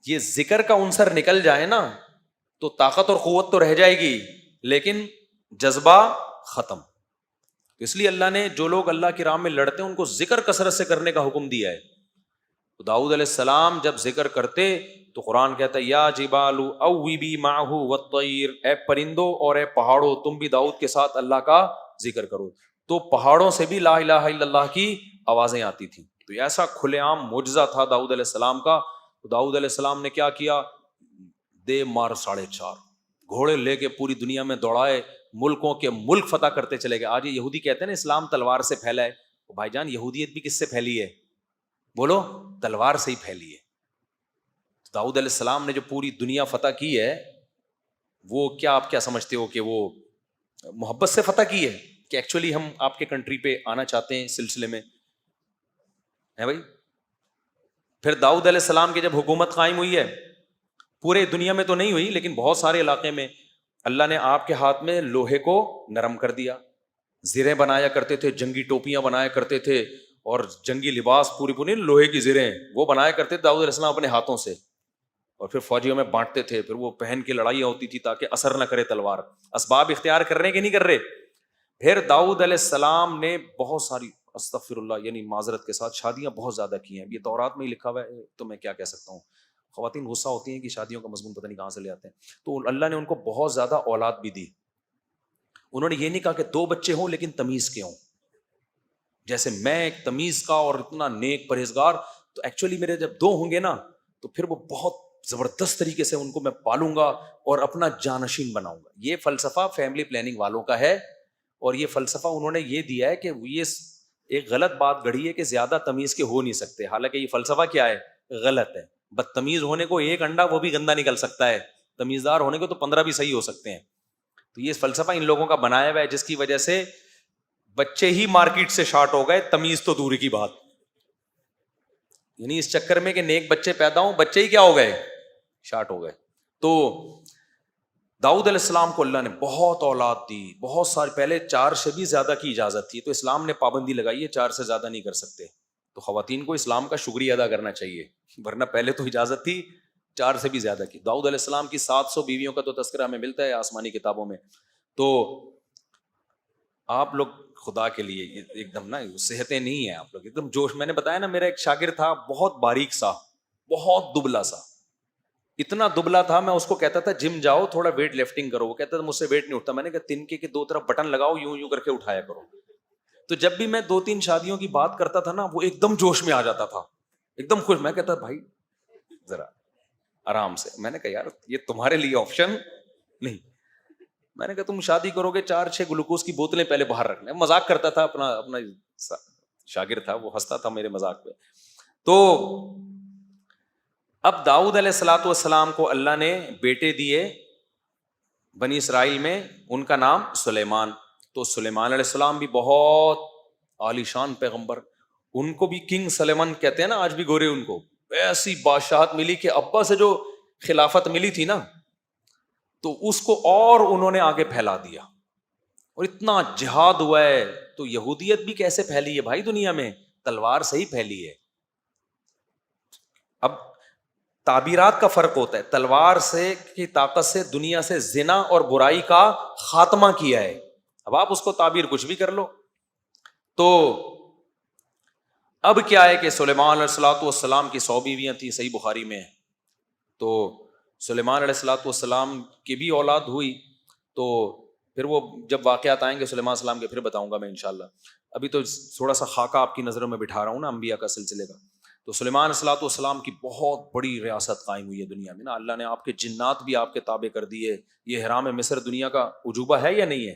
Speaker 2: یہ ذکر کا عنصر نکل جائے نا تو طاقت اور قوت تو رہ جائے گی لیکن جذبہ ختم. اس لیے اللہ نے جو لوگ اللہ کی راہ میں لڑتے ہیں ان کو ذکر کثرت سے کرنے کا حکم دیا ہے. تو داؤد علیہ السلام جب ذکر کرتے تو قرآن کہتا ہے یا جبال اوبی معہ والطیر، اے پرندوں اور اے پہاڑوں تم بھی داؤد کے ساتھ اللہ کا ذکر کرو. تو پہاڑوں سے بھی لا الہ الا اللہ کی آوازیں آتی تھیں. تو ایسا کھلے عام معجزہ تھا داؤد علیہ السلام کا. تو داؤد علیہ السلام نے کیا کیا؟ دے مار 4.5 گھوڑے لے کے پوری دنیا میں دوڑائے، ملکوں کے ملک فتح کرتے چلے گئے. آج یہ یہودی کہتے ہیں نا اسلام تلوار سے پھیلا ہے. بھائی جان یہودیت بھی کس سے پھیلی ہے؟ بولو، تلوار سے ہی پھیلی ہے. داؤد علیہ السلام نے جو پوری دنیا فتح کی ہے وہ کیا آپ کیا سمجھتے ہو کہ وہ محبت سے فتح کی ہے کہ ایکچولی ہم آپ کے کنٹری پہ آنا چاہتے ہیں سلسلے میں ہے بھائی؟ پھر داؤد علیہ السلام کی جب حکومت قائم ہوئی ہے، پورے دنیا میں تو نہیں ہوئی لیکن بہت سارے علاقے میں اللہ نے آپ کے ہاتھ میں لوہے کو نرم کر دیا. زریں بنایا کرتے تھے، جنگی ٹوپیاں بنایا کرتے تھے اور جنگی لباس پوری لوہے کی زریں وہ بنایا کرتے تھے داؤد علیہ السلام اپنے ہاتھوں سے، اور پھر فوجیوں میں بانٹتے تھے. پھر وہ پہن کے لڑائیاں ہوتی تھی تاکہ اثر نہ کرے تلوار. اسباب اختیار کر رہے کہ نہیں کر رہے؟ پھر داؤد علیہ السلام نے بہت ساری استغفر اللہ یعنی معذرت کے ساتھ شادیاں بہت زیادہ کی ہیں. یہ تورات میں ہی لکھا ہوا ہے تو میں کیا کہہ سکتا ہوں. خواتین غصہ ہوتی ہیں کہ شادیوں کا مضمون پتہ نہیں کہاں سے لے آتے ہیں. تو اللہ نے ان کو بہت زیادہ اولاد بھی دی. انہوں نے یہ نہیں کہا کہ 2 بچے ہوں لیکن تمیز کے ہوں، جیسے میں ایک تمیز کا اور اتنا نیک پرہیزگار، تو ایکچولی میرے جب 2 ہوں گے نا تو پھر وہ بہت زبردست طریقے سے ان کو میں پالوں گا اور اپنا جانشین بناؤں گا. یہ فلسفہ فیملی پلاننگ والوں کا ہے، اور یہ فلسفہ انہوں نے یہ دیا ہے کہ یہ ایک غلط بات گڑھی ہے کہ زیادہ تمیز کے ہو نہیں سکتے. حالانکہ یہ فلسفہ کیا ہے؟ غلط ہے. بدتمیز ہونے کو 1 انڈا وہ بھی گندا نکل سکتا ہے، تمیزدار ہونے کو تو 15 بھی صحیح ہو سکتے ہیں. تو یہ فلسفہ ان لوگوں کا بنایا ہوا ہے جس کی وجہ سے بچے ہی مارکیٹ سے شارٹ ہو گئے، تمیز تو دوری کی بات. یعنی اس چکر میں کہ نیک بچے پیدا ہوں، بچے ہی کیا ہو گئے؟ شارٹ ہو گئے. تو داؤد علیہ السلام کو اللہ نے بہت اولاد دی، بہت سارے. پہلے 4 سے بھی زیادہ کی اجازت تھی تو اسلام نے پابندی لگائی ہے 4 سے زیادہ نہیں کر سکتے. تو خواتین کو اسلام کا شکریہ ادا کرنا چاہیے، ورنہ پہلے تو اجازت تھی 4 سے بھی زیادہ کی. داؤد علیہ السلام کی 700 بیویوں کا تو تذکرہ ہمیں ملتا ہے آسمانی کتابوں میں. تو آپ لوگ خدا کے لیے ایک دم نا صحتیں نہیں ہیں، آپ لوگ ایک دم جوش. میں نے بتایا نا میرا ایک شاگرد تھا بہت باریک سا، بہت دبلا سا، اتنا دبلا تھا میں اس کو کہتا تھا جم جاؤ تھوڑا ویٹ لفٹنگ کرو. وہ کہتا تھا مجھ سے ویٹ نہیں اٹھتا. میں نے کہا تنکے کے 2 طرف بٹن لگاؤ، یوں کر کے اٹھایا کرو. تو جب بھی میں 2-3 شادیوں کی بات کرتا تھا نا وہ ایک دم جوش میں آ جاتا تھا، ایک دم خوش. میں کہتا بھائی ذرا آرام سے. میں نے کہا یار یہ تمہارے لیے آپشن نہیں. میں نے کہا تم شادی کرو گے 4-6 گلوکوز کی بوتلیں پہلے باہر رکھنا. مذاق کرتا تھا، اپنا شاگرد تھا، وہ ہنستا تھا میرے مذاق پہ. تو اب داؤد علیہ الصلوۃ والسلام کو اللہ نے بیٹے دیے بنی اسرائیل میں، ان کا نام سلیمان. تو سلیمان علیہ السلام بھی بہت عالی شان پیغمبر، ان کو بھی کنگ سلیمان کہتے ہیں نا آج بھی گورے. ان کو ایسی بادشاہت ملی کہ ابا سے جو خلافت ملی تھی نا تو اس کو اور انہوں نے آگے پھیلا دیا، اور اتنا جہاد ہوا ہے. تو یہودیت بھی کیسے پھیلی ہے بھائی دنیا میں؟ تلوار سے ہی پھیلی ہے. اب تعبیرات کا فرق ہوتا ہے. تلوار سے کی طاقت سے دنیا سے زنا اور برائی کا خاتمہ کیا ہے. اب آپ اس کو تعبیر کچھ بھی کر لو. تو اب کیا ہے کہ سلیمان علیہ الصلوۃ والسلام کی 100 بیویاں تھیں، صحیح بخاری میں. تو سلیمان علیہ الصلوۃ والسلام کی بھی اولاد ہوئی. تو پھر وہ جب واقعات آئیں گے سلیمان علیہ السلام کے پھر بتاؤں گا میں انشاءاللہ. ابھی تو تھوڑا سا خاکہ آپ کی نظروں میں بٹھا رہا ہوں نا انبیاء کا سلسلے کا. تو سلیمان علیہ الصلوۃ والسلام کی بہت بڑی ریاست قائم ہوئی ہے دنیا میں نا. اللہ نے آپ کے جنات بھی آپ کے تابع کر دیے. یہ حرام مصر دنیا کا عجوبہ ہے یا نہیں ہے؟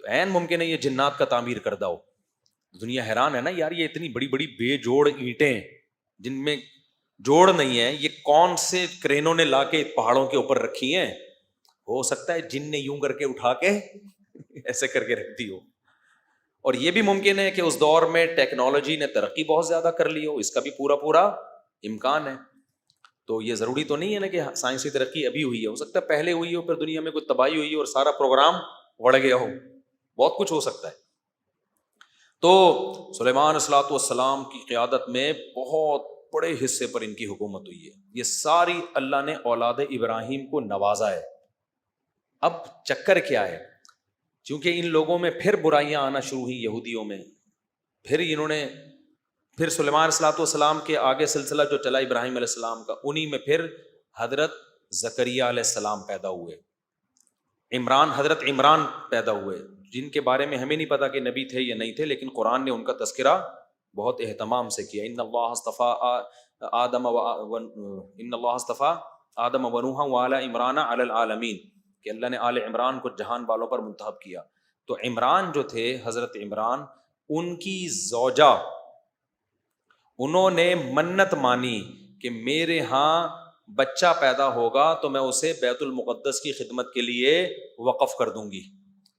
Speaker 2: تو عین ممکن ہے یہ جنات کا تعمیر کردہ ہو. دنیا حیران ہے نا یار، یہ اتنی بڑی بڑی بے جوڑ اینٹیں جن میں جوڑ نہیں ہے، یہ کون سے کرینوں نے لا کے پہاڑوں کے اوپر رکھی ہیں؟ ہو سکتا ہے جن نے یوں کر کے اٹھا کے ایسے کر کے رکھ دی ہو. اور یہ بھی ممکن ہے کہ اس دور میں ٹیکنالوجی نے ترقی بہت زیادہ کر لی ہو، اس کا بھی پورا امکان ہے. تو یہ ضروری تو نہیں ہے نا کہ سائنسی ترقی ابھی ہوئی ہے، ہو سکتا ہے پہلے ہوئی ہو، پھر دنیا میں کوئی تباہی ہوئی اور سارا پروگرام بڑھ گیا ہو. بہت کچھ ہو سکتا ہے. تو سلیمان علیہ الصلوۃ والسلام کی قیادت میں بہت بڑے حصے پر ان کی حکومت ہوئی ہے. یہ ساری اللہ نے اولاد ابراہیم کو نوازا ہے. اب چکر کیا ہے؟ چونکہ ان لوگوں میں پھر برائیاں آنا شروع ہوئی یہودیوں میں، پھر سلیمان علیہ السلام کے آگے سلسلہ جو چلا ابراہیم علیہ السلام کا، انہی میں پھر حضرت زکریا علیہ السلام پیدا ہوئے، حضرت عمران پیدا ہوئے، جن کے بارے میں ہمیں نہیں پتا کہ نبی تھے یا نہیں تھے، لیکن قرآن نے ان کا تذکرہ بہت اہتمام سے کیا. ان اللہ اصطفیٰ آدم ونوحا وآل عمران علی العالمین، کہ اللہ نے آل عمران کو جہان والوں پر منتخب کیا. تو عمران جو تھے، حضرت عمران، ان کی زوجہ، انہوں نے منت مانی کہ میرے ہاں بچہ پیدا ہوگا تو میں اسے بیت المقدس کی خدمت کے لیے وقف کر دوں گی.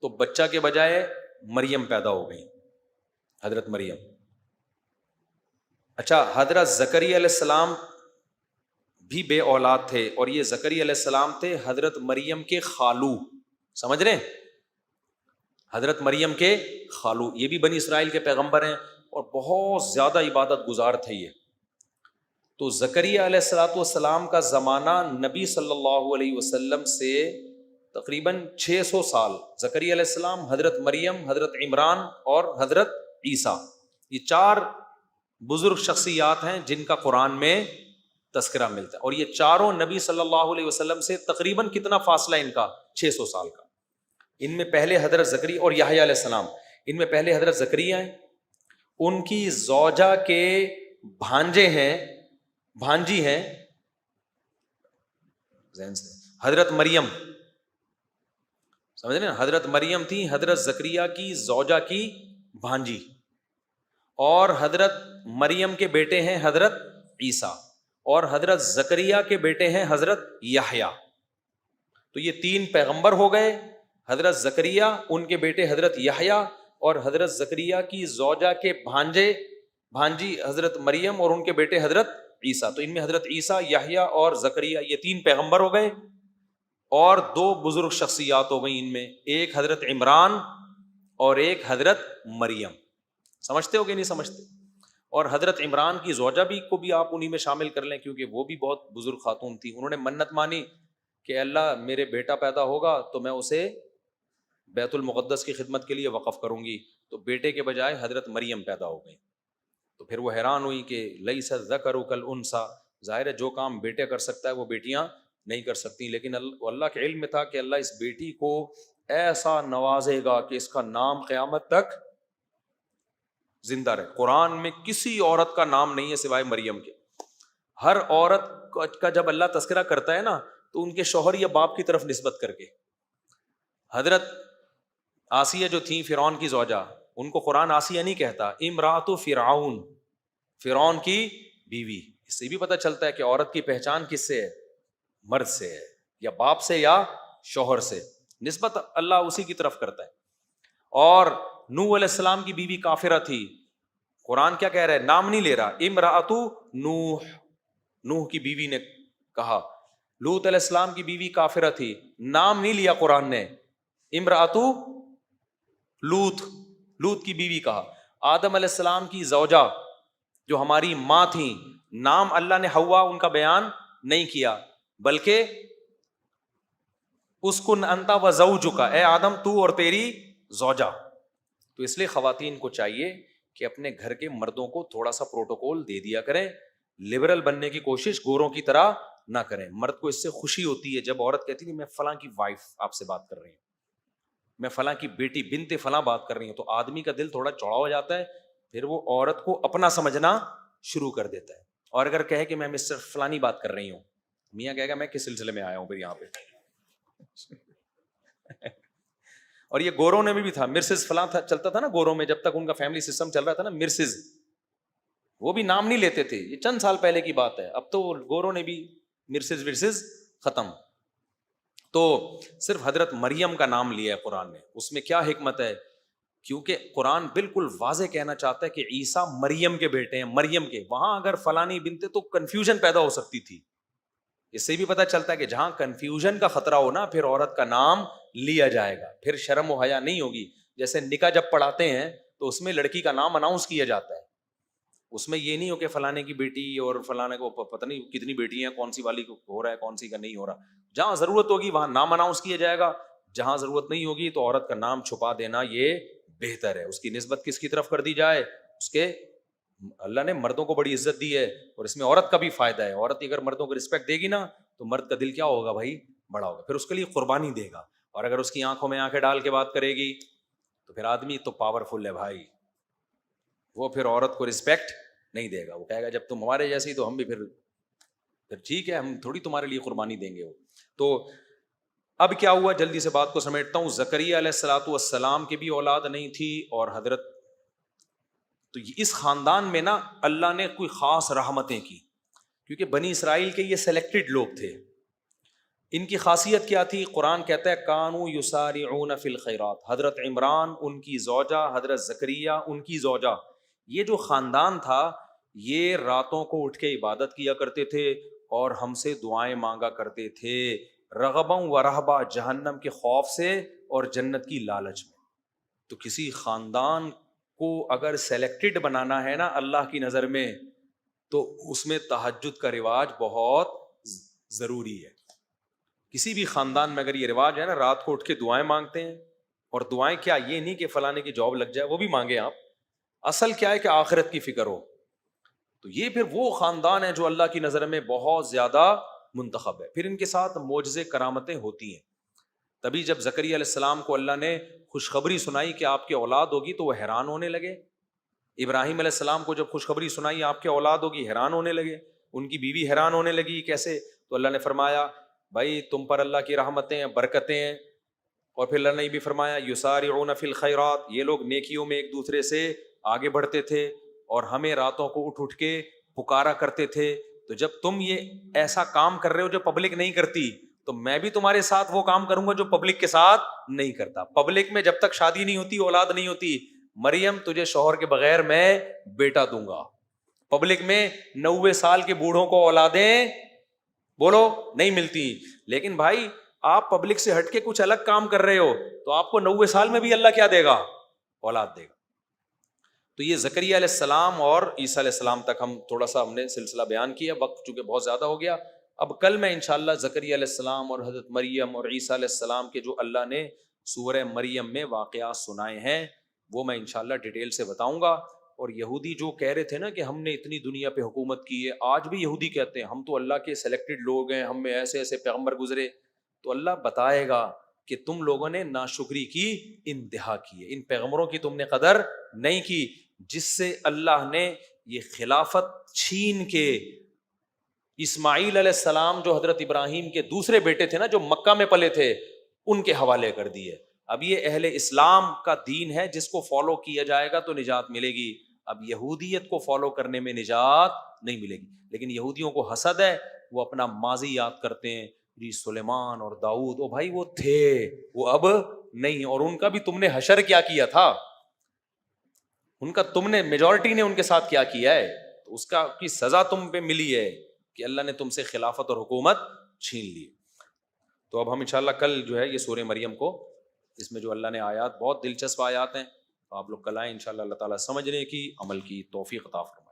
Speaker 2: تو بچہ کے بجائے مریم پیدا ہو گئی، حضرت مریم. اچھا، حضرت زکریا علیہ السلام بھی بے اولاد تھے، اور یہ زکریا علیہ السلام تھے حضرت مریم کے خالو. سمجھ رہے ہیں؟ حضرت مریم کے خالو، یہ بھی بنی اسرائیل کے پیغمبر ہیں اور بہت زیادہ عبادت گزار تھے یہ. تو زکریا علیہ السلام کا زمانہ نبی صلی اللہ علیہ وسلم سے تقریباً 600 سال. زکریا علیہ السلام، حضرت مریم، حضرت عمران اور حضرت عیسیٰ، یہ 4 بزرگ شخصیات ہیں جن کا قرآن میں تذکرہ ملتا ہے. اور یہ چاروں نبی صلی اللہ علیہ وسلم سے تقریباً کتنا فاصلہ ان کا؟ 600 سال کا. ان میں پہلے حضرت زکریا اور یحییٰ علیہ السلام، ان میں پہلے حضرت زکریا ہیں، ان کی زوجہ کے بھانجی ہیں حضرت مریم. سمجھ رہے ہیں؟ حضرت مریم تھی حضرت زکریا کی زوجہ کی بھانجی، اور حضرت مریم کے بیٹے ہیں حضرت عیسیٰ، اور حضرت زکریا کے بیٹے ہیں حضرت یحییٰ. تو یہ 3 پیغمبر ہو گئے، حضرت زکریا، ان کے بیٹے حضرت یحییٰ، اور حضرت زکریا کی زوجہ کے بھانجی حضرت مریم اور ان کے بیٹے حضرت عیسیٰ. تو ان میں حضرت عیسیٰ، یحییٰ اور زکریا، یہ 3 پیغمبر ہو گئے، اور 2 بزرگ شخصیات ہو گئی ان میں، ایک حضرت عمران اور ایک حضرت مریم. سمجھتے ہو کہ نہیں سمجھتے؟ اور حضرت عمران کی زوجہ کو بھی آپ انہی میں شامل کر لیں، کیونکہ وہ بھی بہت بزرگ خاتون تھی. انہوں نے منت مانی کہ اللہ میرے بیٹا پیدا ہوگا تو میں اسے بیت المقدس کی خدمت کے لیے وقف کروں گی. تو بیٹے کے بجائے حضرت مریم پیدا ہو گئی. تو پھر وہ حیران ہوئی کہ لیس الذکر کالانثیٰ، ظاہر ہے جو کام بیٹے کر سکتا ہے وہ بیٹیاں نہیں کر سکتی. لیکن اللہ کے علم میں تھا کہ اللہ اس بیٹی کو ایسا نوازے گا کہ اس کا نام قیامت تک زندہ رہے. قرآن میں کسی عورت کا نام نہیں ہے سوائے مریم کے. ہر عورت کا جب اللہ تذکرہ کرتا ہے نا تو ان کے شوہر یا باپ کی طرف نسبت کر کے. حضرت آسیہ جو تھیں فرعون کی زوجہ، ان کو قرآن آسیہ نہیں کہتا، امرأۃ فرعون، فرعون کی بیوی. اس سے بھی پتہ چلتا ہے کہ عورت کی پہچان کس سے ہے؟ مرد سے ہے، یا باپ سے یا شوہر سے. نسبت اللہ اسی کی طرف کرتا ہے. اور نوح علیہ السلام کی بیوی کافرہ تھی. قرآن کیا کہہ رہا ہے؟ نام نہیں لے رہا، امرأۃ نوح، نوح کی بیوی نے کہا. لوط علیہ السلام کی بیوی کافرہ تھی، نام نہیں لیا قرآن نے، امرأۃ لوط، لوط کی بیوی کہا. آدم علیہ السلام کی زوجہ جو ہماری ماں تھیں، نام اللہ نے حوا ان کا بیان نہیں کیا، بلکہ اسکن انت و زوجک، اے آدم تو اور تیری زوجہ. تو اس لیے خواتین کو چاہیے کہ اپنے گھر کے مردوں کو تھوڑا سا پروٹوکول دے دیا کریں. لبرل بننے کی کوشش گوروں کی طرح نہ کریں. مرد کو اس سے خوشی ہوتی ہے جب عورت کہتی ہے میں فلاں کی وائف آپ سے بات کر رہی ہوں، میں فلاں کی بیٹی بنت فلاں بات کر رہی ہوں، تو آدمی کا دل تھوڑا چوڑا ہو جاتا ہے، پھر وہ عورت کو اپنا سمجھنا شروع کر دیتا ہے. اور اگر کہے کہ میں مسٹر فلانی بات کر رہی ہوں، میاں کہے گا میں کس سلسلے میں آیا ہوں پھر یہاں پہ. اور یہ گوروں نے بھی تھا، مرسز فلاں تھا، چلتا تھا نا گوروں میں، جب تک ان کا فیملی سسٹم چل رہا تھا نا، مرسز، وہ بھی نام نہیں لیتے تھے. یہ چند سال پہلے کی بات ہے. اب تو گوروں نے بھی مرسز ورسز ختم. تو صرف حضرت مریم کا نام لیا ہے قرآن نے. اس میں کیا حکمت ہے؟ کیونکہ قرآن بالکل واضح کہنا چاہتا ہے کہ عیسیٰ مریم کے بیٹے ہیں، مریم کے. وہاں اگر فلانی بنتے تو کنفیوژن پیدا ہو سکتی تھی. اس سے بھی پتہ چلتا ہے کہ جہاں کنفیوژن کا خطرہ ہو نا، پھر عورت کا نام لیا جائے گا، پھر شرم و حیا نہیں ہوگی. جیسے نکاح جب پڑھاتے ہیں تو اس میں لڑکی کا نام اناؤنس کیا جاتا ہے. اس میں یہ نہیں ہو کہ فلانے کی بیٹی اور فلانے کو پتہ نہیں کتنی بیٹی ہیں, کون سی والی کو ہو رہا ہے کون سی کا نہیں ہو رہا. جہاں ضرورت ہوگی وہاں نام اناؤنس کیا جائے گا, جہاں ضرورت نہیں ہوگی تو عورت کا نام چھپا دینا یہ بہتر ہے. اس کی نسبت کس کی طرف کر دی جائے, اس کے, اللہ نے مردوں کو بڑی عزت دی ہے اور اس میں عورت کا بھی فائدہ ہے. عورت اگر مردوں کو رسپیکٹ دے گی نا تو مرد کا دل کیا ہوگا بھائی, بڑا ہوگا, پھر اس کے لیے قربانی دے گا. اور اگر اس کی آنکھوں میں آنکھیں ڈال کے بات کرے گی تو پھر آدمی تو پاورفل ہے بھائی, وہ پھر عورت کو رسپیکٹ نہیں دے گا. وہ کہے گا جب تم ہمارے جیسی تو ہم بھی پھر ٹھیک ہے, ہم تھوڑی تمہارے لیے قربانی دیں گے. وہ تو اب کیا ہوا, جلدی سے بات کو سمیٹتا ہوں. زکریا علیہ الصلوۃ والسلام کی بھی اولاد نہیں تھی, اور حضرت, تو اس خاندان میں نا اللہ نے کوئی خاص رحمتیں کی, کیونکہ بنی اسرائیل کے یہ سلیکٹڈ لوگ تھے. ان کی خاصیت کیا تھی؟ قرآن کہتا ہے کانوا یسارعون فی الخیرات. حضرت عمران ان کی زوجہ, حضرت زکریا ان کی زوجہ, یہ جو خاندان تھا یہ راتوں کو اٹھ کے عبادت کیا کرتے تھے اور ہم سے دعائیں مانگا کرتے تھے, رغبا و رہبا, جہنم کے خوف سے اور جنت کی لالچ میں. تو کسی خاندان کو اگر سلیکٹڈ بنانا ہے نا اللہ کی نظر میں, تو اس میں تہجد کا رواج بہت ضروری ہے. کسی بھی خاندان میں اگر یہ رواج ہے نا رات کو اٹھ کے دعائیں مانگتے ہیں, اور دعائیں کیا, یہ نہیں کہ فلانے کی جاب لگ جائے وہ بھی مانگے آپ, اصل کیا ہے کہ آخرت کی فکر ہو, تو یہ پھر وہ خاندان ہے جو اللہ کی نظر میں بہت زیادہ منتخب ہے. پھر ان کے ساتھ معجزے کرامتیں ہوتی ہیں. تبھی جب زکریا علیہ السلام کو اللہ نے خوشخبری سنائی کہ آپ کی اولاد ہوگی تو وہ حیران ہونے لگے. ابراہیم علیہ السلام کو جب خوشخبری سنائی آپ کی اولاد ہوگی, حیران ہونے لگے. ان کی بیوی حیران ہونے لگی, کیسے؟ تو اللہ نے فرمایا بھائی تم پر اللہ کی رحمتیں ہیں, برکتیں ہیں. اور پھر اللہ نے بھی فرمایا یسارعون فی الخیرات, یہ لوگ نیکیوں میں ایک دوسرے سے آگے بڑھتے تھے اور ہمیں راتوں کو اٹھ اٹھ کے پکارا کرتے تھے. تو جب تم یہ ایسا کام کر رہے ہو جو پبلک نہیں کرتی, تو میں بھی تمہارے ساتھ وہ کام کروں گا جو پبلک کے ساتھ نہیں کرتا. پبلک میں جب تک شادی نہیں ہوتی, اولاد نہیں ہوتی, مریم تجھے شوہر کے بغیر میں بیٹا دوں گا. پبلک میں 90 سال کے بوڑھوں کو اولادیں بولو نہیں ملتی. لیکن بھائی آپ پبلک سے ہٹ کے کچھ الگ کام کر رہے ہو تو آپ کو 90 سال میں بھی اللہ کیا دے گا, اولاد دے گا. تو یہ زکریا علیہ السلام اور عیسیٰ علیہ السلام تک ہم نے سلسلہ بیان کیا. وقت چونکہ بہت زیادہ ہو گیا, اب کل میں انشاءاللہ زکریا علیہ السلام اور حضرت مریم اور عیسیٰ علیہ السلام کے جو اللہ نے سورہ مریم میں واقعات سنائے ہیں وہ میں انشاءاللہ ڈیٹیل سے بتاؤں گا. اور یہودی جو کہہ رہے تھے نا کہ ہم نے اتنی دنیا پہ حکومت کی ہے, آج بھی یہودی کہتے ہیں ہم تو اللہ کے سلیکٹڈ لوگ ہیں, ہم میں ایسے ایسے پیغمبر گزرے. تو اللہ بتائے گا کہ تم لوگوں نے ناشکری کی انتہا کی ہے, ان پیغمبروں کی تم نے قدر نہیں کی, جس سے اللہ نے یہ خلافت چھین کے اسماعیل علیہ السلام جو حضرت ابراہیم کے دوسرے بیٹے تھے نا, جو مکہ میں پلے تھے, ان کے حوالے کر دیے. اب یہ اہل اسلام کا دین ہے, جس کو فالو کیا جائے گا تو نجات ملے گی. اب یہودیت کو فالو کرنے میں نجات نہیں ملے گی. لیکن یہودیوں کو حسد ہے, وہ اپنا ماضی یاد کرتے ہیں, جی سلیمان اور داؤد, او بھائی وہ تھے, وہ اب نہیں. اور ان کا بھی تم نے حشر کیا کیا تھا, ان کا تم نے میجورٹی نے ان کے ساتھ کیا کیا ہے, تو اس کا کی سزا تم پہ ملی ہے کہ اللہ نے تم سے خلافت اور حکومت چھین لی. تو اب ہم انشاءاللہ کل جو ہے یہ سورہ مریم کو, اس میں جو اللہ نے آیات, بہت دلچسپ آیات ہیں, تو آپ لوگ کل آئیں انشاءاللہ. اللہ تعالیٰ سمجھنے کی, عمل کی توفیق عطا فرمائے.